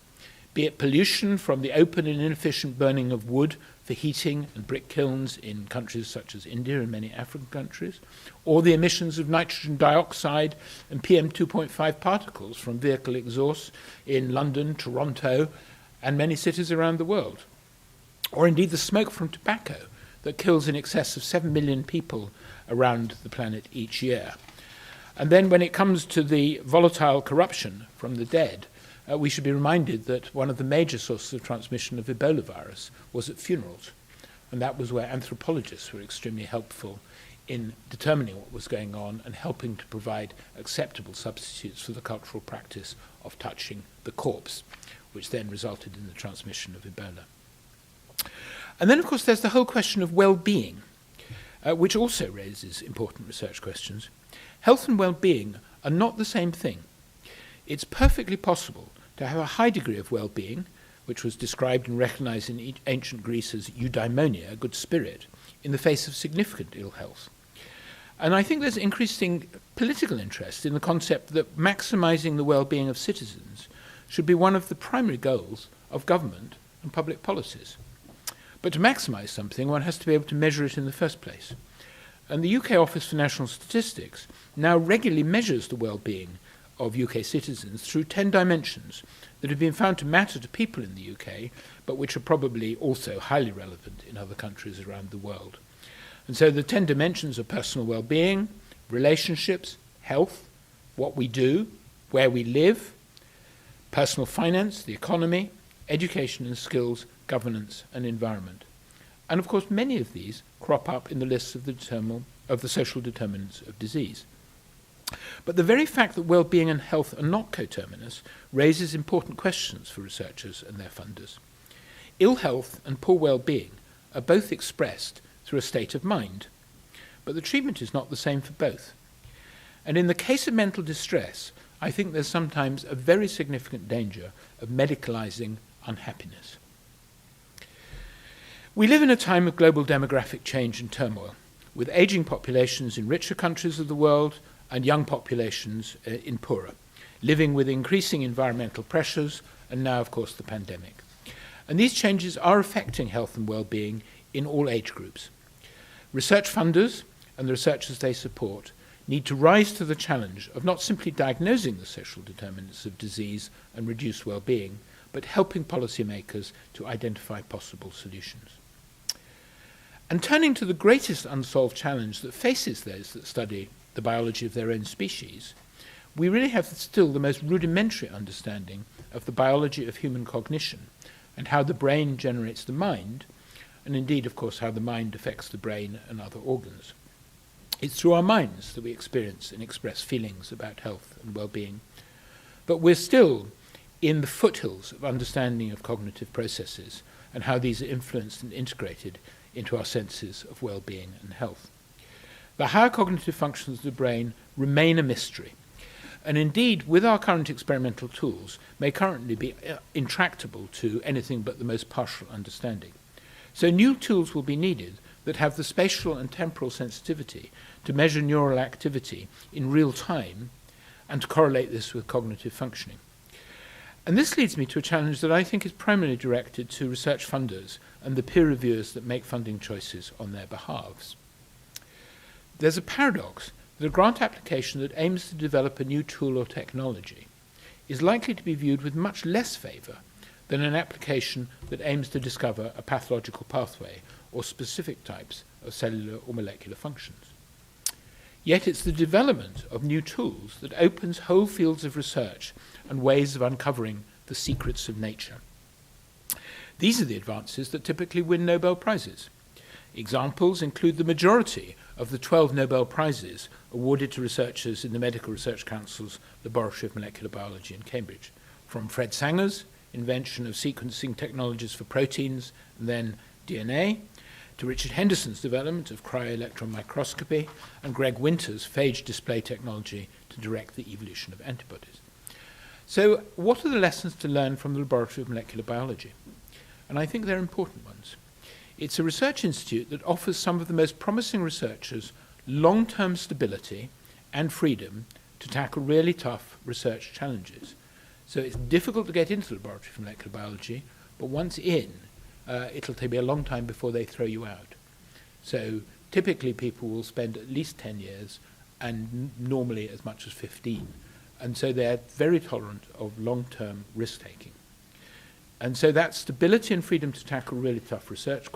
Speaker 4: be it pollution from the open and inefficient burning of wood for heating and brick kilns in countries such as India and many African countries, or the emissions of nitrogen dioxide and PM2.5 particles from vehicle exhausts in London, Toronto, and many cities around the world, or indeed the smoke from tobacco that kills in excess of 7 million people around the planet each year. And then when it comes to the volatile corruption from the dead, we should be reminded that one of the major sources of transmission of Ebola virus was at funerals. And that was where anthropologists were extremely helpful in determining what was going on and helping to provide acceptable substitutes for the cultural practice of touching the corpse, which then resulted in the transmission of Ebola. And then, of course, there's the whole question of well-being, which also raises important research questions. Health and well-being are not the same thing. It's perfectly possible to have a high degree of well-being, which was described and recognized in ancient Greece as eudaimonia, a good spirit, in the face of significant ill health. And I think there's increasing political interest in the concept that maximizing the well-being of citizens should be one of the primary goals of government and public policies. But to maximize something, one has to be able to measure it in the first place. And the UK Office for National Statistics now regularly measures the well-being of UK citizens through 10 dimensions that have been found to matter to people in the UK, but which are probably also highly relevant in other countries around the world. And so the 10 dimensions are personal well-being, relationships, health, what we do, where we live, personal finance, the economy, education and skills, governance and environment. And of course many of these crop up in the lists of the social determinants of disease. But the very fact that well-being and health are not coterminous raises important questions for researchers and their funders. Ill health and poor well-being are both expressed through a state of mind, but the treatment is not the same for both. And in the case of mental distress, I think there's sometimes a very significant danger of medicalizing unhappiness. We live in a time of global demographic change and turmoil, with aging populations in richer countries of the world and young populations in poorer, living with increasing environmental pressures and now, of course, the pandemic. And these changes are affecting health and well-being in all age groups. Research funders and the researchers they support need to rise to the challenge of not simply diagnosing the social determinants of disease and reduce well-being, but helping policymakers to identify possible solutions. And turning to the greatest unsolved challenge that faces those that study the biology of their own species, we really have still the most rudimentary understanding of the biology of human cognition and how the brain generates the mind, and indeed, of course, how the mind affects the brain and other organs. It's through our minds that we experience and express feelings about health and well-being. But we're still in the foothills of understanding of cognitive processes and how these are influenced and integrated into our senses of well-being and health. The higher cognitive functions of the brain remain a mystery, and indeed, with our current experimental tools, may currently be intractable to anything but the most partial understanding. So new tools will be needed that have the spatial and temporal sensitivity to measure neural activity in real time and to correlate this with cognitive functioning. And this leads me to a challenge that I think is primarily directed to research funders and the peer reviewers that make funding choices on their behalves. There's a paradox that a grant application that aims to develop a new tool or technology is likely to be viewed with much less favour than an application that aims to discover a pathological pathway or specific types of cellular or molecular functions. Yet it's the development of new tools that opens whole fields of research and ways of uncovering the secrets of nature. These are the advances that typically win Nobel Prizes. Examples include the majority of the 12 Nobel Prizes awarded to researchers in the Medical Research Council's Laboratory of Molecular Biology in Cambridge, from Fred Sanger's invention of sequencing technologies for proteins and then DNA, to Richard Henderson's development of cryo-electron microscopy, and Greg Winter's phage display technology to direct the evolution of antibodies. So what are the lessons to learn from the Laboratory of Molecular Biology? And I think they're important ones. It's a research institute that offers some of the most promising researchers long-term stability and freedom to tackle really tough research challenges. So it's difficult to get into the Laboratory of Molecular Biology, but once in, it'll take a long time before they throw you out. So typically people will spend at least 10 years and normally as much as 15. And so they're very tolerant of long-term risk-taking. And so that stability and freedom to tackle really tough research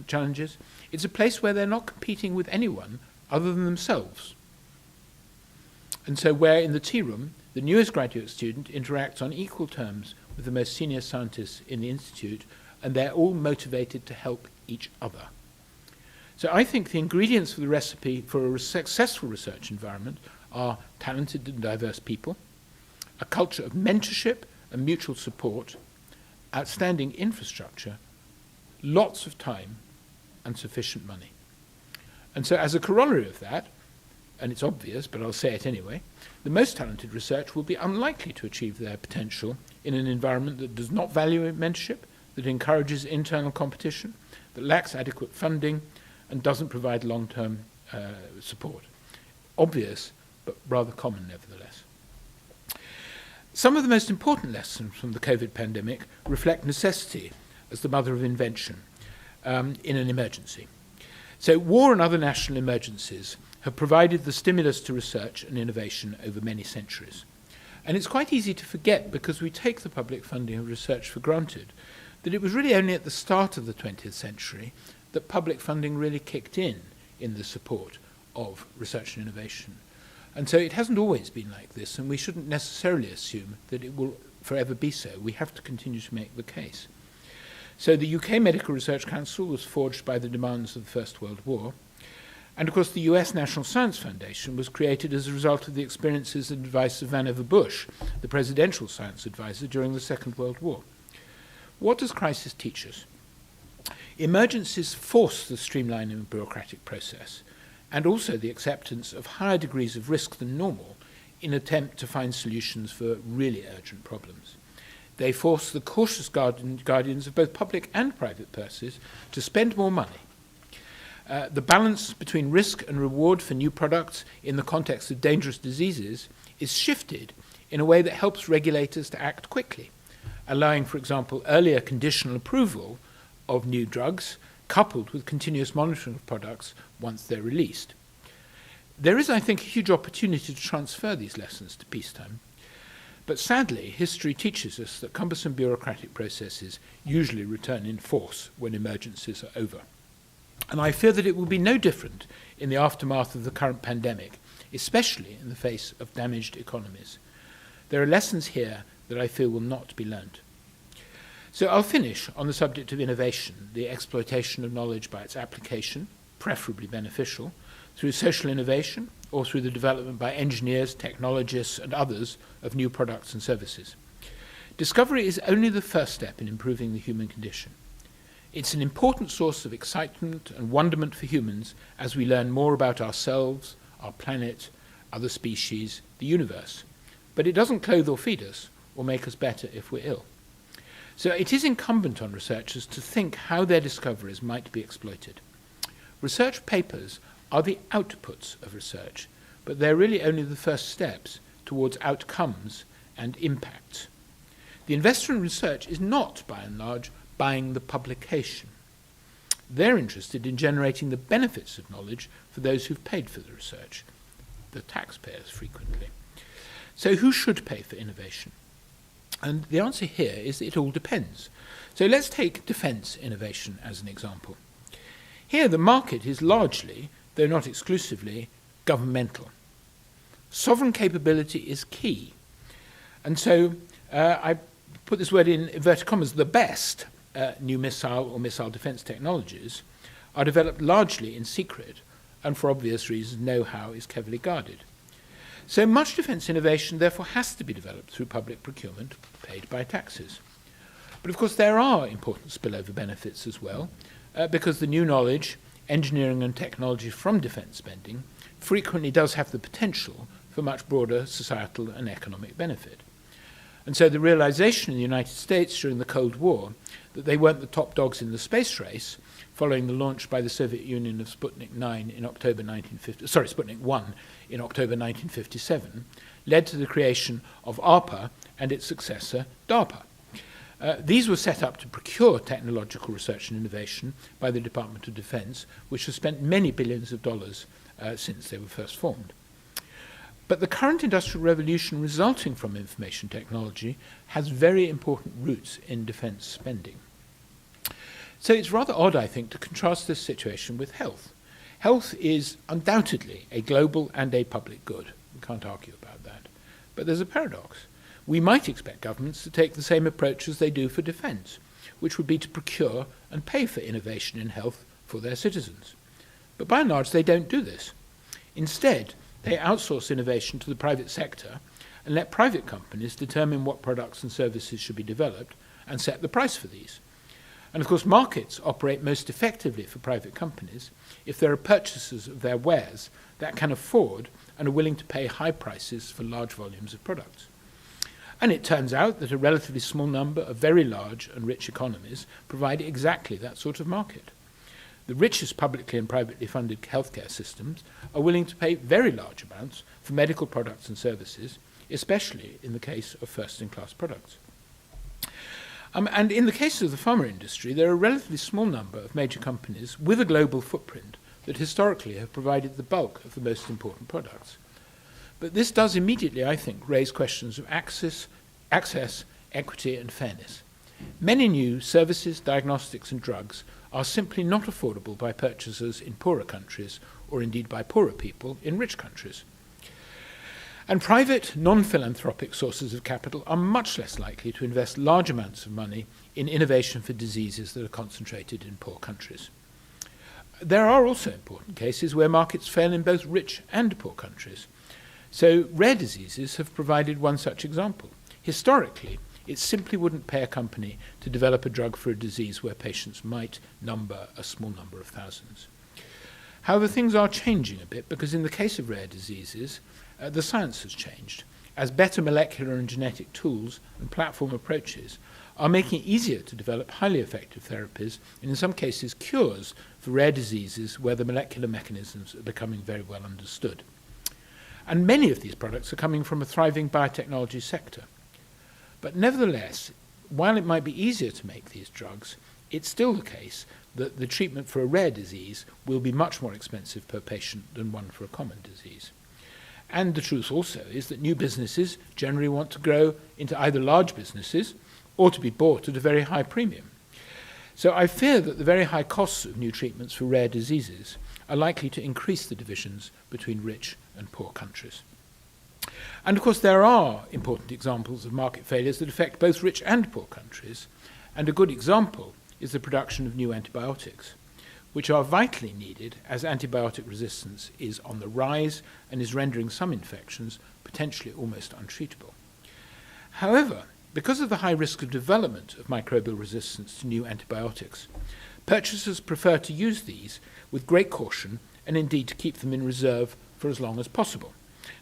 Speaker 4: challenges, it's a place where they're not competing with anyone other than themselves. And so where in the tea room, the newest graduate student interacts on equal terms with the most senior scientists in the institute, and they're all motivated to help each other. So I think the ingredients for the recipe for a successful research environment are talented and diverse people, a culture of mentorship and mutual support, outstanding infrastructure, lots of time, and sufficient money. And so as a corollary of that, and it's obvious, but I'll say it anyway, the most talented research will be unlikely to achieve their potential in an environment that does not value mentorship, that encourages internal competition, that lacks adequate funding, and doesn't provide long-term support. Obvious, but rather common nevertheless. Some of the most important lessons from the COVID pandemic reflect necessity as the mother of invention in an emergency. So war and other national emergencies have provided the stimulus to research and innovation over many centuries. And it's quite easy to forget, because we take the public funding of research for granted, that it was really only at the start of the 20th century that public funding really kicked in the support of research and innovation. And so it hasn't always been like this, and we shouldn't necessarily assume that it will forever be so. We have to continue to make the case. So the UK Medical Research Council was forged by the demands of the First World War, and of course the US National Science Foundation was created as a result of the experiences and advice of Vannevar Bush, the presidential science advisor during the Second World War. What does crisis teach us? Emergencies force the streamlining of the bureaucratic process, and also the acceptance of higher degrees of risk than normal in an attempt to find solutions for really urgent problems. They force the cautious guardians of both public and private purses to spend more money. The balance between risk and reward for new products in the context of dangerous diseases is shifted in a way that helps regulators to act quickly, allowing, for example, earlier conditional approval of new drugs coupled with continuous monitoring of products once they're released. There is, I think, a huge opportunity to transfer these lessons to peacetime. But sadly, history teaches us that cumbersome bureaucratic processes usually return in force when emergencies are over. And I fear that it will be no different in the aftermath of the current pandemic, especially in the face of damaged economies. There are lessons here that I feel will not be learned. So I'll finish on the subject of innovation, the exploitation of knowledge by its application, preferably beneficial, through social innovation or through the development by engineers, technologists, and others of new products and services. Discovery is only the first step in improving the human condition. It's an important source of excitement and wonderment for humans as we learn more about ourselves, our planet, other species, the universe. But it doesn't clothe or feed us or make us better if we're ill. So it is incumbent on researchers to think how their discoveries might be exploited. Research papers are the outputs of research, but they're really only the first steps towards outcomes and impact. The investor in research is not, by and large, buying the publication. They're interested in generating the benefits of knowledge for those who've paid for the research. the taxpayers frequently. So who should pay for innovation? And the answer here is that it all depends. So let's take defence innovation as an example. Here the market is largely, though not exclusively, governmental. Sovereign capability is key. And so I put this word in inverted commas, the best new missile or missile defence technologies are developed largely in secret, and for obvious reasons know-how is carefully guarded. So much defence innovation therefore has to be developed through public procurement paid by taxes. But of course there are important spillover benefits as well, because the new knowledge, engineering and technology from defence spending frequently does have the potential for much broader societal and economic benefit. And so the realization in the United States during the Cold War that they weren't the top dogs in the space race, following the launch by the Soviet Union of Sputnik 1 in October 1957, led to the creation of ARPA and its successor, DARPA. These were set up to procure technological research and innovation by the Department of Defense, which has spent many billions of dollars since they were first formed. But the current industrial revolution resulting from information technology has very important roots in defense spending. So it's rather odd, I think, to contrast this situation with health. Health is undoubtedly a global and a public good. We can't argue about that. But there's a paradox. We might expect governments to take the same approach as they do for defense, which would be to procure and pay for innovation in health for their citizens. But by and large, they don't do this. Instead, they outsource innovation to the private sector and let private companies determine what products and services should be developed and set the price for these. And of course, markets operate most effectively for private companies if there are purchasers of their wares that can afford and are willing to pay high prices for large volumes of products. And it turns out that a relatively small number of very large and rich economies provide exactly that sort of market. The richest publicly and privately funded healthcare systems are willing to pay very large amounts for medical products and services, especially in the case of first-in-class products. And in the case of the pharma industry, there are a relatively small number of major companies with a global footprint that historically have provided the bulk of the most important products. But this does immediately, I think, raise questions of access, equity, and fairness. Many new services, diagnostics, and drugs are simply not affordable by purchasers in poorer countries, or indeed by poorer people in rich countries. And private, non-philanthropic sources of capital are much less likely to invest large amounts of money in innovation for diseases that are concentrated in poor countries. There are also important cases where markets fail in both rich and poor countries. So rare diseases have provided one such example. Historically, it simply wouldn't pay a company to develop a drug for a disease where patients might number a small number of thousands. However, things are changing a bit because in the case of rare diseases, the science has changed, as better molecular and genetic tools and platform approaches are making it easier to develop highly effective therapies and in some cases cures for rare diseases where the molecular mechanisms are becoming very well understood. And many of these products are coming from a thriving biotechnology sector. But nevertheless, while it might be easier to make these drugs, it's still the case that the treatment for a rare disease will be much more expensive per patient than one for a common disease. And the truth also is that new businesses generally want to grow into either large businesses or to be bought at a very high premium. So I fear that the very high costs of new treatments for rare diseases are likely to increase the divisions between rich and poor countries. And of course there are important examples of market failures that affect both rich and poor countries, and a good example is the production of new antibiotics, which are vitally needed as antibiotic resistance is on the rise and is rendering some infections potentially almost untreatable. However, because of the high risk of development of microbial resistance to new antibiotics, purchasers prefer to use these with great caution and indeed to keep them in reserve for as long as possible.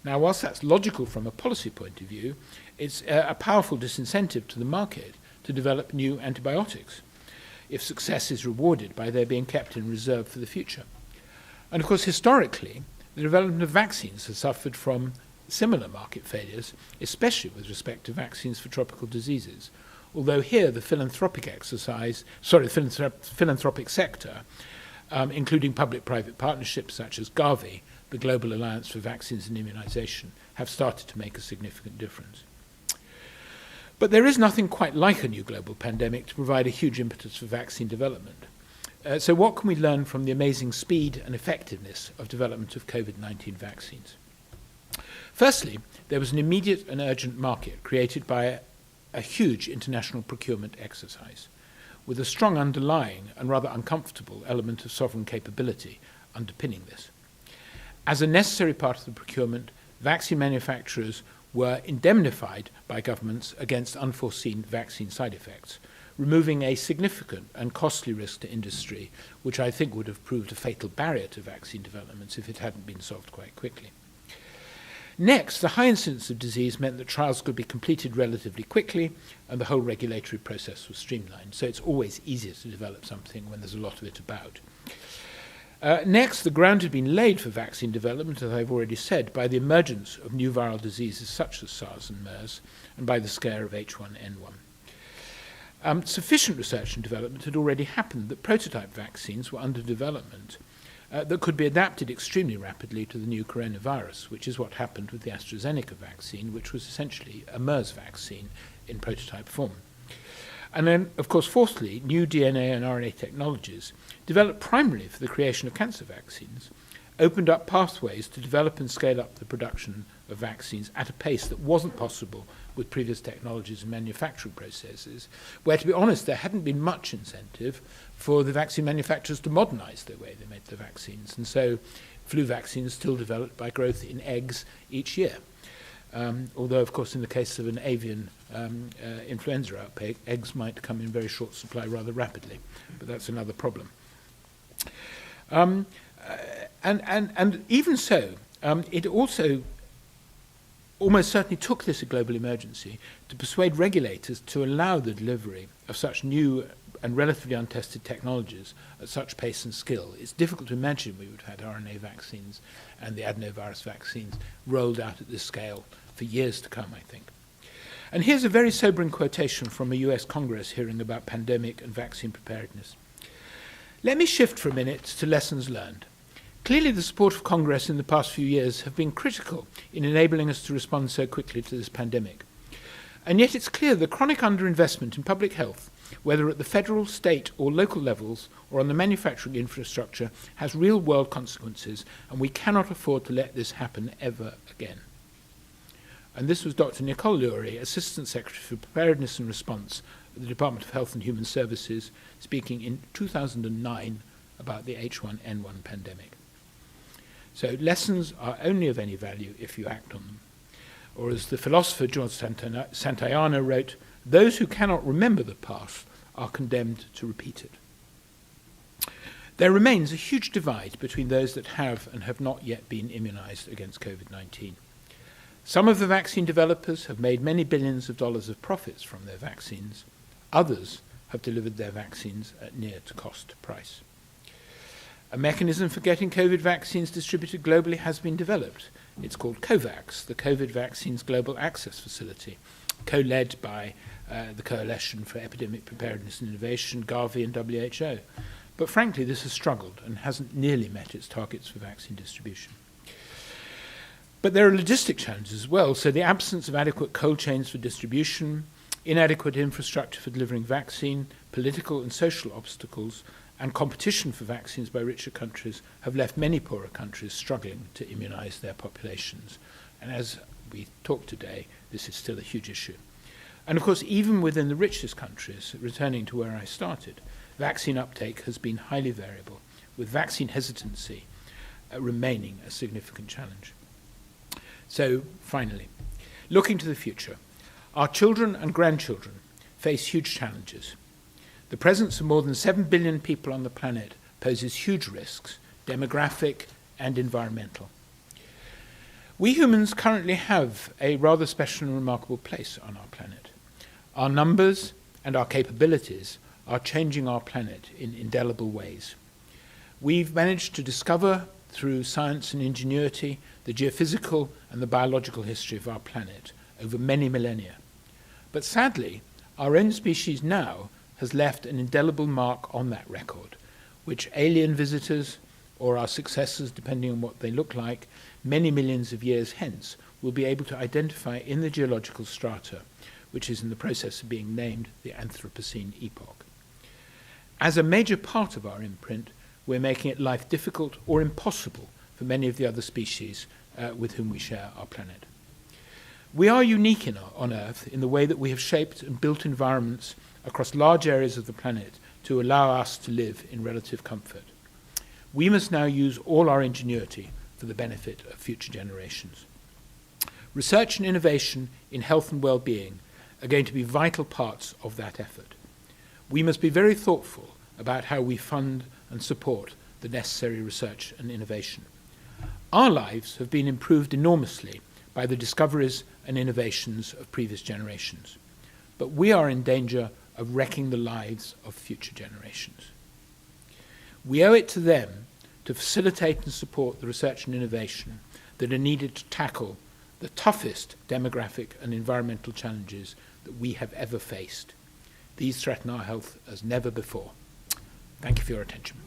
Speaker 4: Now, whilst that's logical from a policy point of view, it's a powerful disincentive to the market to develop new antibiotics if success is rewarded by their being kept in reserve for the future. And of course, historically, the development of vaccines has suffered from similar market failures, especially with respect to vaccines for tropical diseases, although here the philanthropic sector, including public-private partnerships such as Gavi, the Global Alliance for Vaccines and Immunization, have started to make a significant difference. But there is nothing quite like a new global pandemic to provide a huge impetus for vaccine development. So what can we learn from the amazing speed and effectiveness of development of COVID-19 vaccines? Firstly, there was an immediate and urgent market created by a huge international procurement exercise, with a strong underlying and rather uncomfortable element of sovereign capability underpinning this. As a necessary part of the procurement, vaccine manufacturers were indemnified by governments against unforeseen vaccine side effects, removing a significant and costly risk to industry, which I think would have proved a fatal barrier to vaccine developments if it hadn't been solved quite quickly. Next, the high incidence of disease meant that trials could be completed relatively quickly and the whole regulatory process was streamlined. So it's always easier to develop something when there's a lot of it about. Next, the ground had been laid for vaccine development, as I've already said, by the emergence of new viral diseases such as SARS and MERS, and by the scare of H1N1. Sufficient research and development had already happened that prototype vaccines were under development that could be adapted extremely rapidly to the new coronavirus, which is what happened with the AstraZeneca vaccine, which was essentially a MERS vaccine in prototype form. And then, of course, fourthly, new DNA and RNA technologies, developed primarily for the creation of cancer vaccines, opened up pathways to develop and scale up the production of vaccines at a pace that wasn't possible with previous technologies and manufacturing processes, where, to be honest, there hadn't been much incentive for the vaccine manufacturers to modernize the way they made the vaccines. And so flu vaccines still developed by growth in eggs each year. Although, of course, in the case of an avian influenza outbreak, eggs might come in very short supply rather rapidly, but that's another problem. And even so, it also almost certainly took this a global emergency to persuade regulators to allow the delivery of such new and relatively untested technologies at such pace and skill. It's difficult to imagine we would have had RNA vaccines and the adenovirus vaccines rolled out at this scale for years to come, I think. And here's a very sobering quotation from a US Congress hearing about pandemic and vaccine preparedness. Let me shift for a minute to lessons learned. Clearly, the support of Congress in the past few years have been critical in enabling us to respond so quickly to this pandemic. And yet it's clear that chronic underinvestment in public health, whether at the federal, state or local levels or on the manufacturing infrastructure, has real-world consequences, and we cannot afford to let this happen ever again. And this was Dr. Nicole Lurie, Assistant Secretary for Preparedness and Response at the Department of Health and Human Services, speaking in 2009 about the H1N1 pandemic. So lessons are only of any value if you act on them. Or as the philosopher George Santayana wrote, those who cannot remember the past are condemned to repeat it. There remains a huge divide between those that have and have not yet been immunized against COVID-19. Some of the vaccine developers have made many billions of dollars of profits from their vaccines. Others have delivered their vaccines at near to cost price. A mechanism for getting COVID vaccines distributed globally has been developed. It's called COVAX, the COVID Vaccines Global Access Facility, co-led by the Coalition for Epidemic Preparedness and Innovation, Gavi and WHO. But frankly, this has struggled and hasn't nearly met its targets for vaccine distribution. But there are logistic challenges as well, so the absence of adequate cold chains for distribution, inadequate infrastructure for delivering vaccine, political and social obstacles, and competition for vaccines by richer countries have left many poorer countries struggling to immunize their populations. And as we talk today, this is still a huge issue. And of course, even within the richest countries, returning to where I started, vaccine uptake has been highly variable, with vaccine hesitancy remaining a significant challenge. So finally, looking to the future, our children and grandchildren face huge challenges. The presence of more than 7 billion people on the planet poses huge risks, demographic and environmental. We humans currently have a rather special and remarkable place on our planet. Our numbers and our capabilities are changing our planet in indelible ways. We've managed to discover, through science and ingenuity, the geophysical and the biological history of our planet over many millennia. But sadly, our own species now has left an indelible mark on that record, which alien visitors, or our successors, depending on what they look like, many millions of years hence, will be able to identify in the geological strata, which is in the process of being named the Anthropocene epoch. As a major part of our imprint, we're making it life difficult or impossible for many of the other species with whom we share our planet. We are unique on Earth in the way that we have shaped and built environments across large areas of the planet to allow us to live in relative comfort. We must now use all our ingenuity for the benefit of future generations. Research and innovation in health and well-being are going to be vital parts of that effort. We must be very thoughtful about how we fund and support the necessary research and innovation. Our lives have been improved enormously by the discoveries and innovations of previous generations, but we are in danger of wrecking the lives of future generations. We owe it to them to facilitate and support the research and innovation that are needed to tackle the toughest demographic and environmental challenges that we have ever faced. These threaten our health as never before. Thank you for your attention.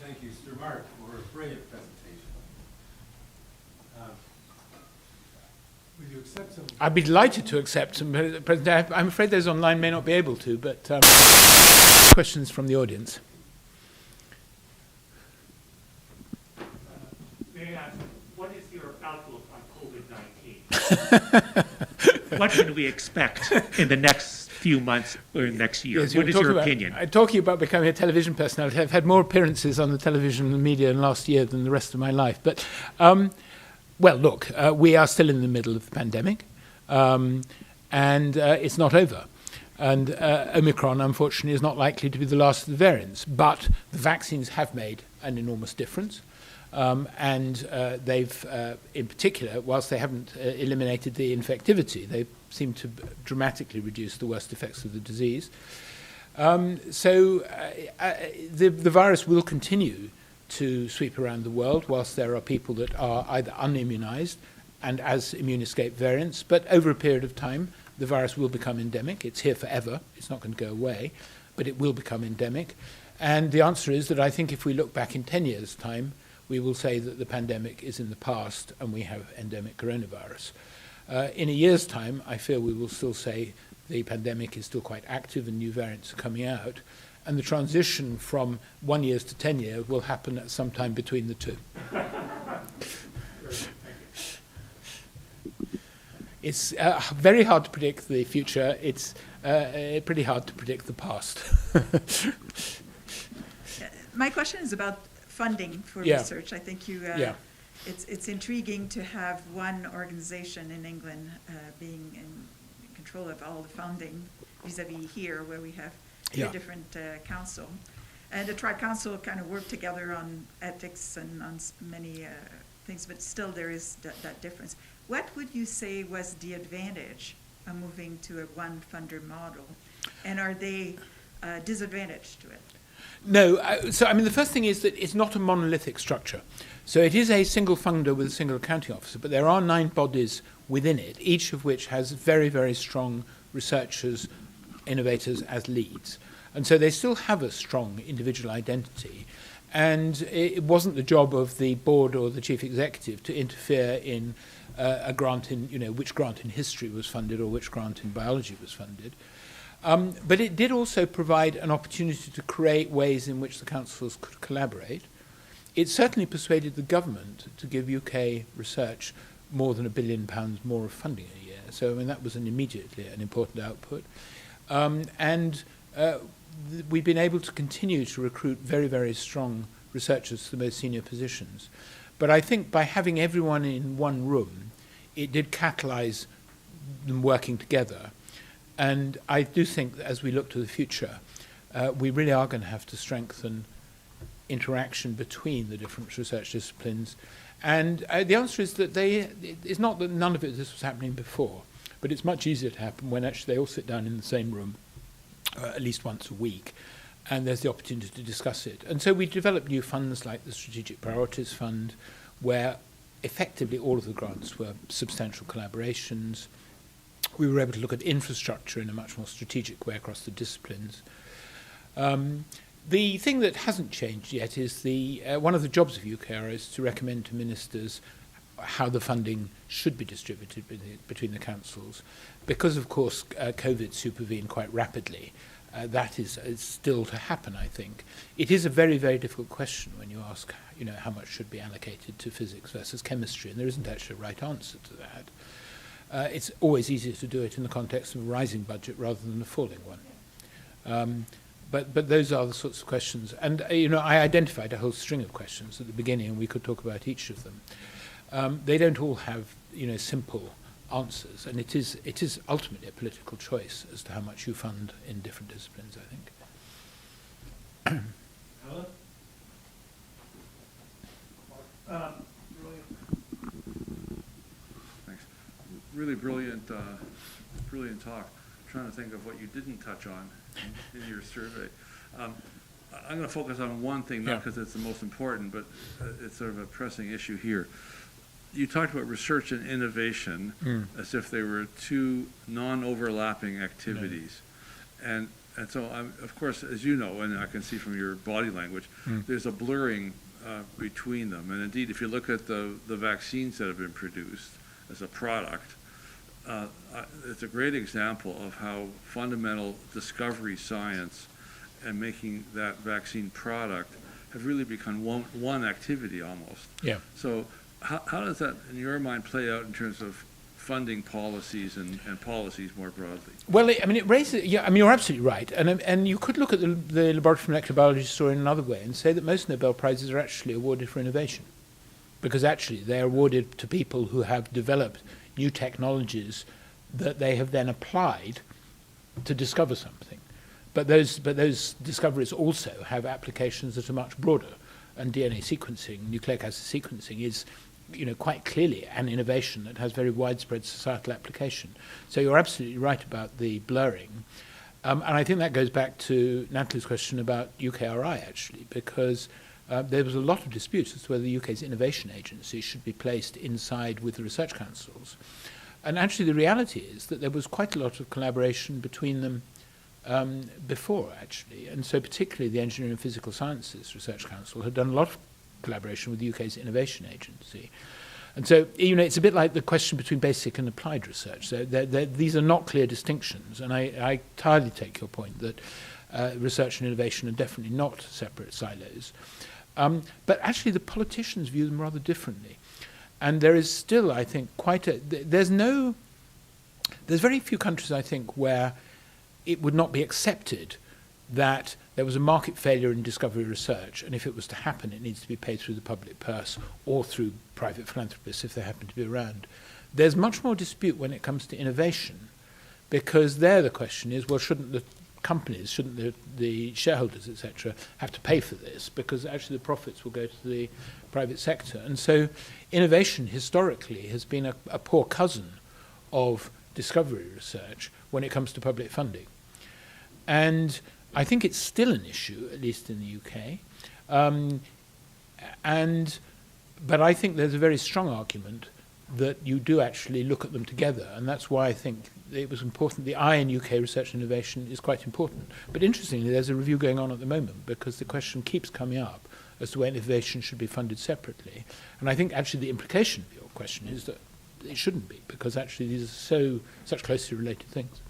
Speaker 1: Thank you, Sir Mark, for a brilliant presentation. Will you accept some?
Speaker 4: I'd be delighted to accept some. I'm afraid those online may not be able to, but questions from the audience.
Speaker 5: May I ask, what is your outlook on COVID-19? What can we expect in the next few months or next year?
Speaker 4: Yes,
Speaker 5: what is your
Speaker 4: about,
Speaker 5: opinion?
Speaker 4: Talking about becoming a television personality, I've had more appearances on the television and media in the last year than the rest of my life. But, well, look, we are still in the middle of the pandemic, and it's not over. And Omicron, unfortunately, is not likely to be the last of the variants. But the vaccines have made an enormous difference. And they've, in particular, whilst they haven't eliminated the infectivity, they seem to dramatically reduce the worst effects of the disease. So the virus will continue to sweep around the world whilst there are people that are either unimmunized and as immune escape variants. But over a period of time, the virus will become endemic. It's here forever. It's not going to go away, but it will become endemic. And the answer is that I think if we look back in 10 years' time, we will say that the pandemic is in the past and we have endemic coronavirus. In a year's time, I fear we will still say the pandemic is still quite active and new variants are coming out, and the transition from 1 year to 10 years will happen at some time between the two. It's very hard to predict the future. It's pretty hard to predict the past.
Speaker 2: My question is about funding for research. I think you. It's intriguing to have one organization in England being in control of all the funding, vis-a-vis here, where we have three different council. And the Tri-Council kind of work together on ethics and on many things, but still there is that difference. What would you say was the advantage of moving to a one funder model, and are they disadvantaged to it?
Speaker 4: No, so I mean the first thing is that it's not a monolithic structure. So it is a single funder with a single accounting officer, but there are 9 bodies within it, each of which has very, very strong researchers, innovators as leads. And so they still have a strong individual identity. And it wasn't the job of the board or the chief executive to interfere in a grant in, which grant in history was funded or which grant in biology was funded. But it did also provide an opportunity to create ways in which the councils could collaborate. It certainly persuaded the government to give UK research more than £1 billion more of funding a year. So I mean, that was immediately an important output. We've been able to continue to recruit very, very strong researchers to the most senior positions. But I think by having everyone in one room, it did catalyse them working together. And I do think that as we look to the future, we really are going to have to strengthen interaction between the different research disciplines. And the answer is that it's not that none of this was happening before, but it's much easier to happen when actually they all sit down in the same room at least once a week, and there's the opportunity to discuss it. And so we developed new funds like the Strategic Priorities Fund, where effectively all of the grants were substantial collaborations. we were able to look at infrastructure in a much more strategic way across the disciplines. The thing that hasn't changed yet is one of the jobs of UKR is to recommend to ministers how the funding should be distributed between the councils. Because, of course, COVID supervened quite rapidly, that is still to happen, I think. It is a very, very difficult question when you ask, how much should be allocated to physics versus chemistry, and there isn't actually a right answer to that. It's always easier to do it in the context of a rising budget rather than a falling one. But those are the sorts of questions. And, I identified a whole string of questions at the beginning, and we could talk about each of them. They don't all have, simple answers, and it is ultimately a political choice as to how much you fund in different disciplines, I think.
Speaker 6: Thanks. Really brilliant talk. I'm trying to think of what you didn't touch on in your survey. I'm going to focus on one thing, not because it's the most important, but it's sort of a pressing issue here. You talked about research and innovation as if they were two non-overlapping activities. And so, of course, as you know, and I can see from your body language, there's a blurring between them. And indeed, if you look at the vaccines that have been produced as a product, it's a great example of how fundamental discovery science and making that vaccine product have really become one activity almost. Yeah. So how does that, in your mind, play out in terms of funding policies and policies more broadly? Well,
Speaker 4: it raises, you're absolutely right. And you could look at the Laboratory for Molecular Biology story in another way and say that most Nobel Prizes are actually awarded for innovation. Because actually they're awarded to people who have developed new technologies that they have then applied to discover something. But those discoveries also have applications that are much broader. And DNA sequencing, nucleic acid sequencing is quite clearly an innovation that has very widespread societal application. So you're absolutely right about the blurring. And I think that goes back to Natalie's question about UKRI, actually, because there was a lot of dispute as to whether the UK's innovation agency should be placed inside with the research councils. And actually the reality is that there was quite a lot of collaboration between them before, actually. And so particularly the Engineering and Physical Sciences Research Council had done a lot of collaboration with the UK's innovation agency. And so, it's a bit like the question between basic and applied research. So these are not clear distinctions, and I entirely take your point that research and innovation are definitely not separate silos. But actually the politicians view them rather differently. And there is still, I think, there's very few countries, I think, where it would not be accepted that there was a market failure in discovery research, and if it was to happen, it needs to be paid through the public purse or through private philanthropists if they happen to be around. There's much more dispute when it comes to innovation, because there the question is, well, shouldn't the companies, shouldn't the shareholders, etc., have to pay for this, because actually the profits will go to the private sector. And so innovation historically has been a poor cousin of discovery research when it comes to public funding. And I think it's still an issue, at least in the UK. But I think there's a very strong argument that you do actually look at them together, and that's why I think it was important. The I in UK research and innovation is quite important. But interestingly, there's a review going on at the moment because the question keeps coming up as to whether innovation should be funded separately. And I think actually the implication of your question is that it shouldn't be, because actually these are such closely related things.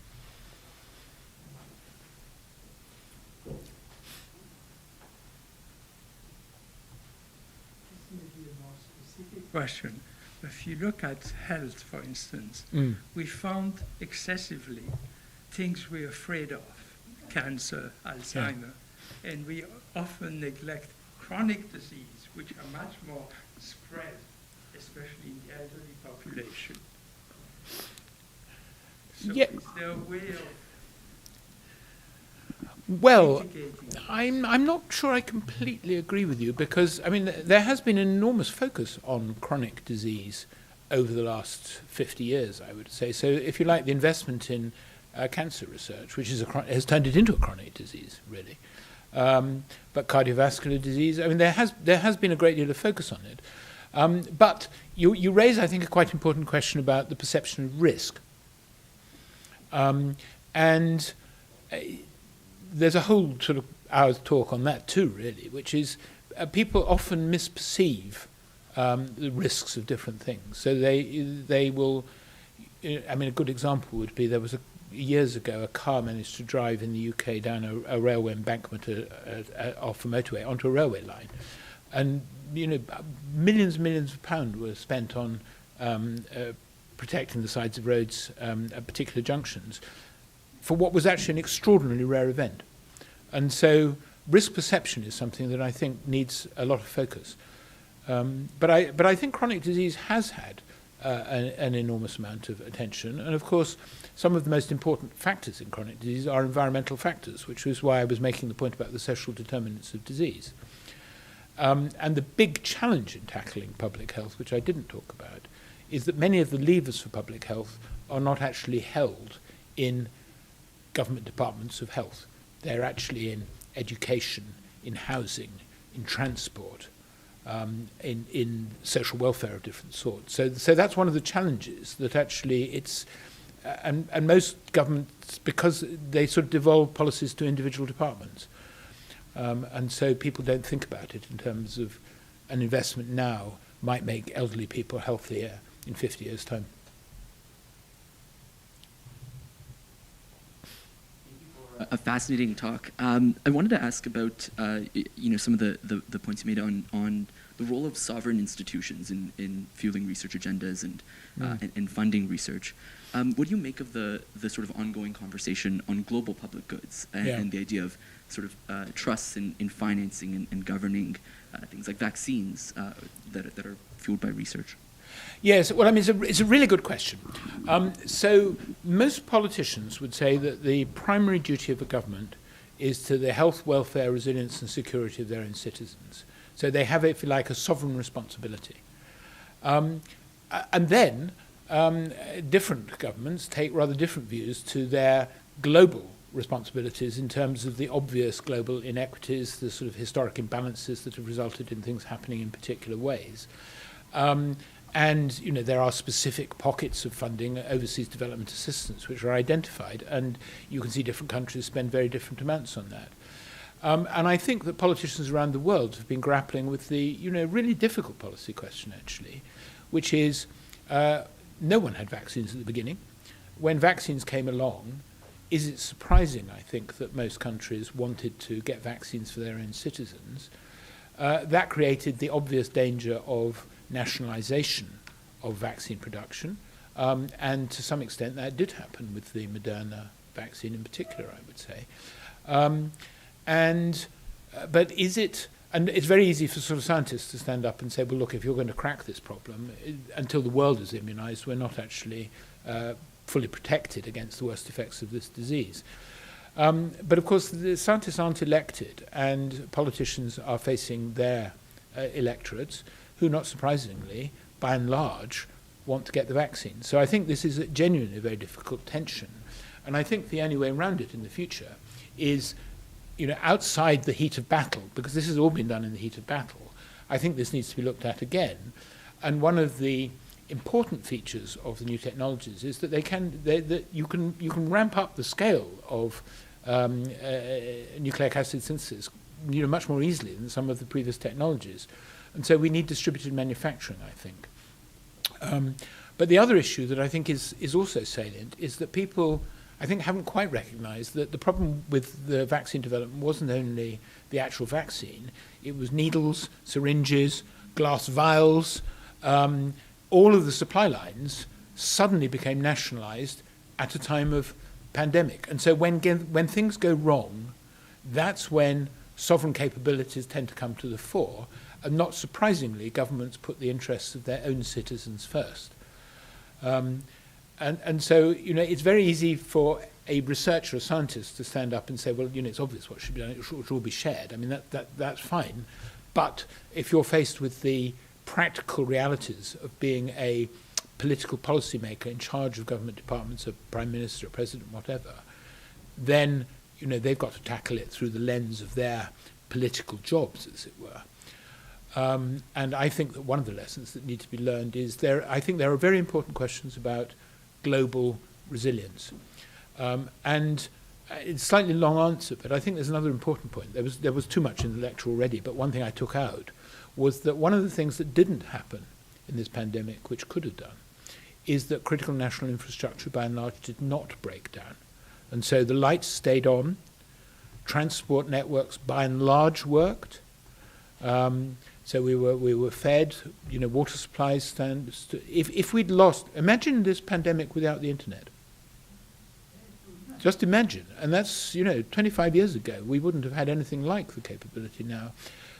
Speaker 7: Question. If you look at health, for instance, we found excessively things we're afraid of, cancer, Alzheimer, and we often neglect chronic disease, which are much more spread, especially in the elderly population. So is there a way of
Speaker 4: I'm not sure I completely agree with you, because, there has been an enormous focus on chronic disease over the last 50 years, I would say. So if you like, the investment in cancer research, which has turned it into a chronic disease, really. But cardiovascular disease, there has been a great deal of focus on it. But you raise, I think, a quite important question about the perception of risk. And there's a whole sort of hour's talk on that too, really, which is people often misperceive the risks of different things. So they will, I mean, a good example would be there was years ago a car managed to drive in the UK down a railway embankment off a motorway onto a railway line. And, you know, millions and millions of pounds were spent on protecting the sides of roads at particular junctions for what was actually an extraordinarily rare event. And so risk perception is something that I think needs a lot of focus. But I think chronic disease has had an enormous amount of attention. And of course, some of the most important factors in chronic disease are environmental factors, which is why I was making the point about the social determinants of disease. And the big challenge in tackling public health, which I didn't talk about, is that many of the levers for public health are not actually held in government departments of health. They're actually in education, in housing, in transport, in social welfare of different sorts. So that's one of the challenges, that actually it's, and most governments, because they sort of devolve policies to individual departments. And so people don't think about it in terms of an investment now might make elderly people healthier in 50 years' time.
Speaker 8: A fascinating talk. I wanted to ask about some of the points you made on the role of sovereign institutions in fueling research agendas and funding research. What do you make of the sort of ongoing conversation on global public goods and the idea of sort of trusts in financing and governing things like vaccines that are fueled by research?
Speaker 4: Yes, well, I mean, it's a really good question. So most politicians would say that the primary duty of a government is to the health, welfare, resilience and security of their own citizens. So they have, if you like, a sovereign responsibility. And then different governments take rather different views to their global responsibilities in terms of the obvious global inequities, the sort of historic imbalances that have resulted in things happening in particular ways. And, you know, there are specific pockets of funding, overseas development assistance, which are identified, and you can see different countries spend very different amounts on that. And I think that politicians around the world have been grappling with the, you know, really difficult policy question, actually, which is no one had vaccines at the beginning. When vaccines came along, is it surprising, I think, that most countries wanted to get vaccines for their own citizens? That created the obvious danger of nationalization of vaccine production, and to some extent that did happen with the Moderna vaccine in particular, I would say. But is it, and it's very easy for sort of scientists to stand up and say, well, look, if you're going to crack this problem, until the world is immunized, we're not actually fully protected against the worst effects of this disease. But of course, the scientists aren't elected, and politicians are facing their electorates, who, not surprisingly, by and large, want to get the vaccine. So I think this is genuinely a very difficult tension. And I think the only way around it in the future is, you know, outside the heat of battle, because this has all been done in the heat of battle, I think this needs to be looked at again. And one of the important features of the new technologies is that that you can ramp up the scale of nucleic acid synthesis, you know, much more easily than some of the previous technologies. And so we need distributed manufacturing, I think. But the other issue that I think is also salient is that people, I think, haven't quite recognized that the problem with the vaccine development wasn't only the actual vaccine, it was needles, syringes, glass vials. All of the supply lines suddenly became nationalized at a time of pandemic. And so when things go wrong, that's when sovereign capabilities tend to come to the fore. And not surprisingly, governments put the interests of their own citizens first. And so, you know, it's very easy for a researcher or scientist to stand up and say, well, you know, it's obvious what should be done, it should all be shared. I mean, that's fine. But if you're faced with the practical realities of being a political policymaker in charge of government departments, a prime minister, a president, whatever, then, you know, they've got to tackle it through the lens of their political jobs, as it were. And I think that one of the lessons that need to be learned is I think there are very important questions about global resilience. And it's a slightly long answer, but I think there's another important point. There was too much in the lecture already, but one thing I took out was that one of the things that didn't happen in this pandemic, which could have done, is that critical national infrastructure by and large did not break down. And so the lights stayed on, transport networks by and large worked. So we were fed, water supplies if we'd lost, imagine this pandemic without the internet. Just imagine. And that's, 25 years ago, we wouldn't have had anything like the capability now.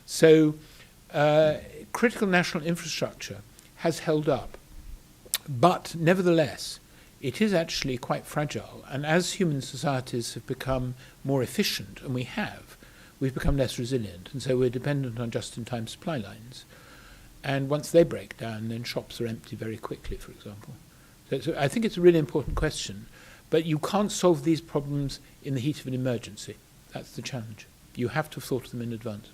Speaker 4: So critical national infrastructure has held up. But nevertheless, it is actually quite fragile. And as human societies have become more efficient, and we've become less resilient. And so we're dependent on just-in-time supply lines. And once they break down, then shops are empty very quickly, for example. So I think it's a really important question. But you can't solve these problems in the heat of an emergency. That's the challenge. You have to have thought of them in advance.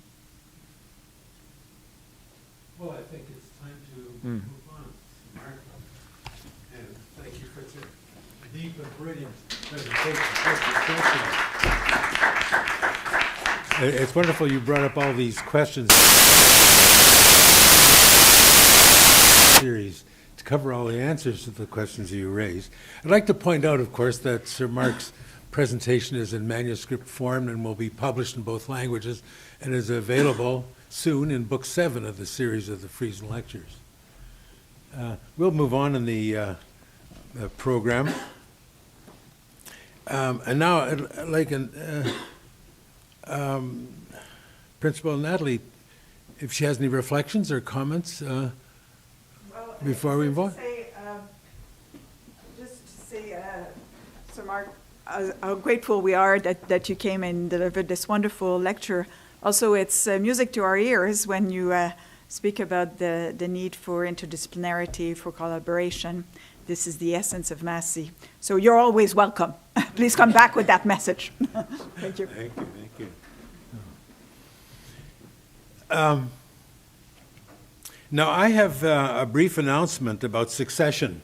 Speaker 1: Well, I think it's time to move on, Mark. And thank you for such a deep and brilliant presentation. Thank you. It's wonderful you brought up all these questions series to cover all the answers to the questions you raised. I'd like to point out, of course, that Sir Mark's presentation is in manuscript form and will be published in both languages and is available soon in Book 7 of the series of the Friesen Lectures. We'll move on in the program. And now I'd like Principal Natalie, if she has any reflections or comments before we move on.
Speaker 2: Just to say, Sir Mark, how grateful we are that you came and delivered this wonderful lecture. Also, it's music to our ears when you speak about the need for interdisciplinarity, for collaboration. This is the essence of Massey. So you're always welcome. Please come back with that message. Thank you.
Speaker 1: Thank you. Thank you. Now, I have a brief announcement about succession.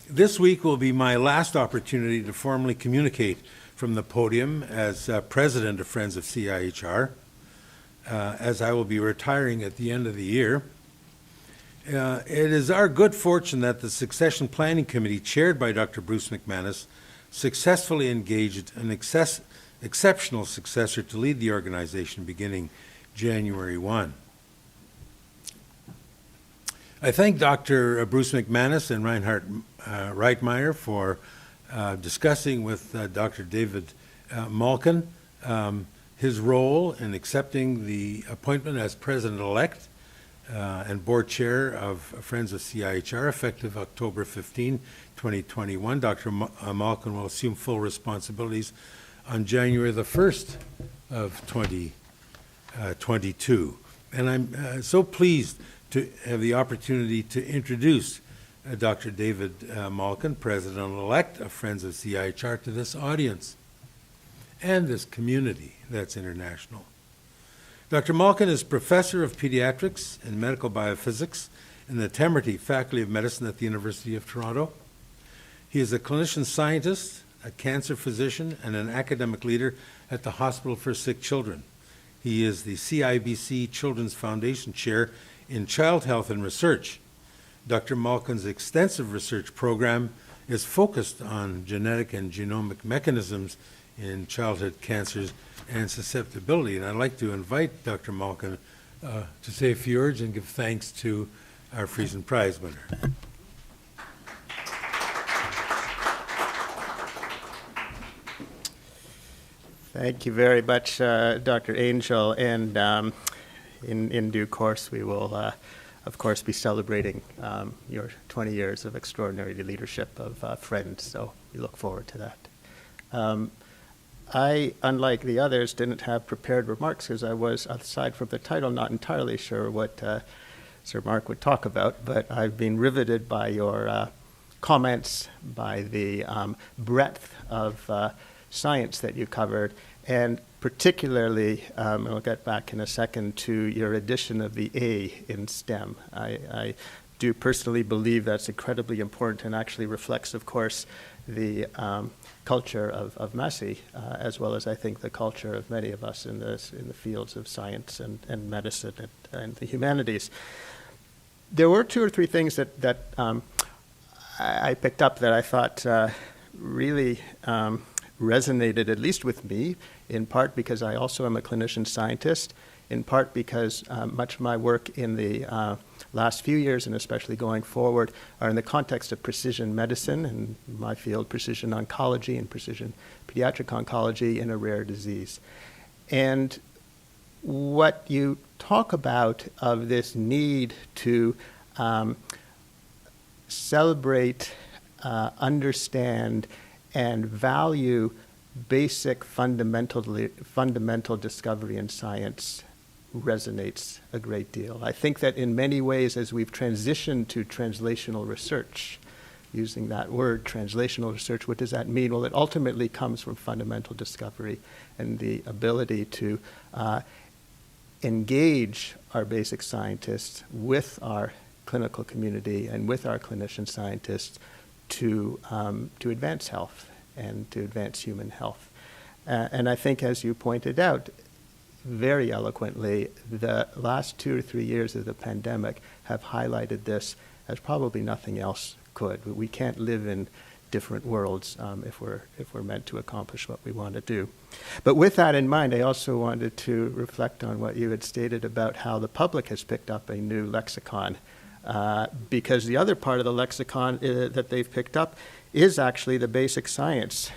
Speaker 1: This week will be my last opportunity to formally communicate from the podium as president of Friends of CIHR, as I will be retiring at the end of the year. It is our good fortune that the Succession Planning Committee, chaired by Dr. Bruce McManus, successfully engaged an exceptional successor to lead the organization beginning January 1. I thank Dr. Bruce McManus and Reinhard Reitmeier for discussing with Dr. David Malkin his role in accepting the appointment as president-elect and board chair of Friends of CIHR effective October 15, 2021. Dr. Malkin will assume full responsibilities on January the 1st of 2022. And I'm so pleased to have the opportunity to introduce Dr. David Malkin, President-elect of Friends of CIHR, to this audience and this community that's international. Dr. Malkin is Professor of Pediatrics and Medical Biophysics in the Temerty Faculty of Medicine at the University of Toronto. He is a clinician scientist, a cancer physician, and an academic leader at the Hospital for Sick Children. He is the CIBC Children's Foundation Chair in Child Health and Research. Dr. Malkin's extensive research program is focused on genetic and genomic mechanisms in childhood cancers and susceptibility. And I'd like to invite Dr. Malkin to say a few words and give thanks to our Friesen Prize winner.
Speaker 9: Thank you very much, Dr. Angel, and in due course we will, of course, be celebrating your 20 years of extraordinary leadership of Friends, so we look forward to that. I, unlike the others, didn't have prepared remarks because I was, aside from the title, not entirely sure what Sir Mark would talk about, but I've been riveted by your comments, by the breadth of science that you covered, and particularly, and I'll get back in a second, to your addition of the A in STEM. I do personally believe that's incredibly important and actually reflects, of course, the culture of Massey, as well as I think the culture of many of us in the fields of science and medicine and the humanities. There were 2 or 3 things that I picked up that I thought really resonated, at least with me, in part because I also am a clinician scientist, in part because much of my work in the last few years, and especially going forward, are in the context of precision medicine, and my field, precision oncology and precision pediatric oncology in a rare disease. And what you talk about of this need to celebrate, understand, and value basic fundamental discovery in science resonates a great deal. I think that in many ways, as we've transitioned to translational research, using that word, translational research, what does that mean? Well, it ultimately comes from fundamental discovery and the ability to engage our basic scientists with our clinical community and with our clinician scientists to advance health and to advance human health. And I think, as you pointed out very eloquently, the last 2 or 3 years of the pandemic have highlighted this as probably nothing else could. We can't live in different worlds if we're meant to accomplish what we want to do. But with that in mind, I also wanted to reflect on what you had stated about how the public has picked up a new lexicon, because the other part of the lexicon that they've picked up is actually the basic science.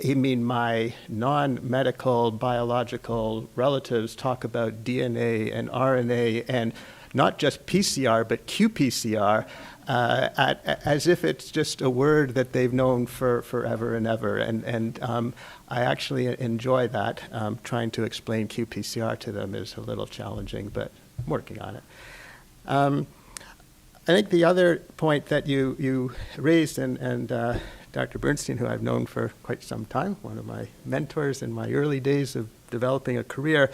Speaker 9: I mean, my non-medical biological relatives talk about DNA and RNA and not just PCR, but qPCR, as if it's just a word that they've known for forever and ever. And I actually enjoy that. Trying to explain qPCR to them is a little challenging, but I'm working on it. I think the other point that you raised, and Dr. Bernstein, who I've known for quite some time, one of my mentors in my early days of developing a career,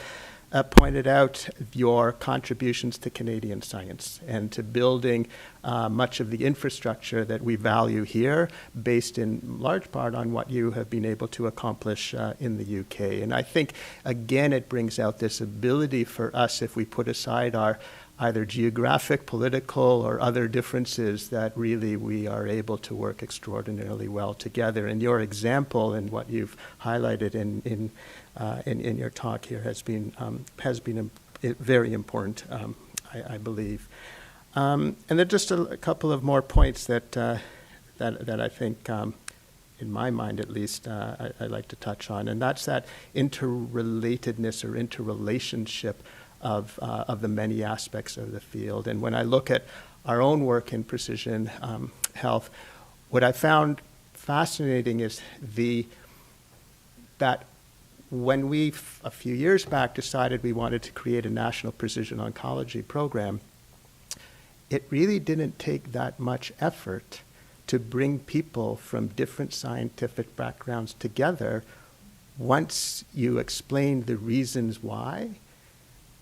Speaker 9: pointed out your contributions to Canadian science and to building much of the infrastructure that we value here, based in large part on what you have been able to accomplish in the UK. And I think, again, it brings out this ability for us, if we put aside our either geographic, political, or other differences, that really we are able to work extraordinarily well together. And your example and what you've highlighted in your talk here has been very important, I believe. And then just a couple of more points that I think, in my mind at least, I'd like to touch on, and that's that interrelatedness or interrelationship of the many aspects of the field. And when I look at our own work in precision health, what I found fascinating is that when we, a few years back, decided we wanted to create a national precision oncology program, it really didn't take that much effort to bring people from different scientific backgrounds together once you explained the reasons why.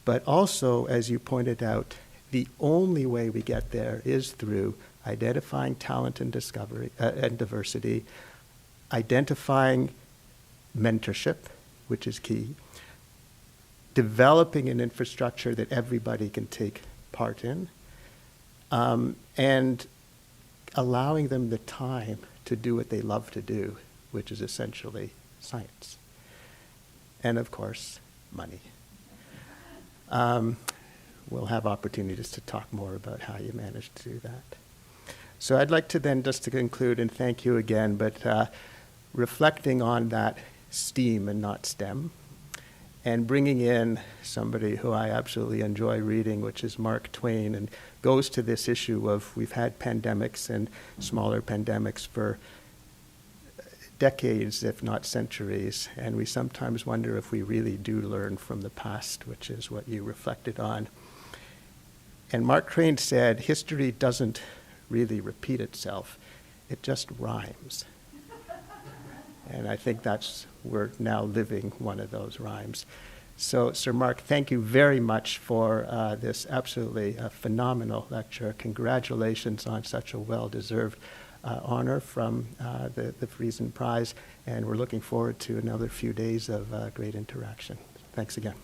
Speaker 9: But also, as you pointed out, the only way we get there is through identifying talent and discovery and diversity, identifying mentorship, which is key, developing an infrastructure that everybody can take part in, and allowing them the time to do what they love to do, which is essentially science. And of course, money. We'll have opportunities to talk more about how you managed to do that. So I'd like to then, just to conclude, and thank you again, but reflecting on that STEAM and not STEM, and bringing in somebody who I absolutely enjoy reading, which is Mark Twain, and goes to this issue of we've had pandemics and smaller pandemics for decades, if not centuries, and we sometimes wonder if we really do learn from the past, which is what you reflected on. And Mark Twain said, history doesn't really repeat itself, it just rhymes. And I think we're now living one of those rhymes. So, Sir Mark, thank you very much for this absolutely phenomenal lecture. Congratulations on such a well-deserved honor from the Friesen Prize, and we're looking forward to another few days of great interaction. Thanks again.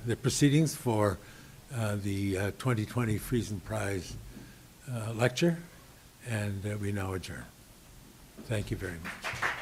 Speaker 1: The proceedings for the 2020 Friesen Prize lecture, and we now adjourn. Thank you very much.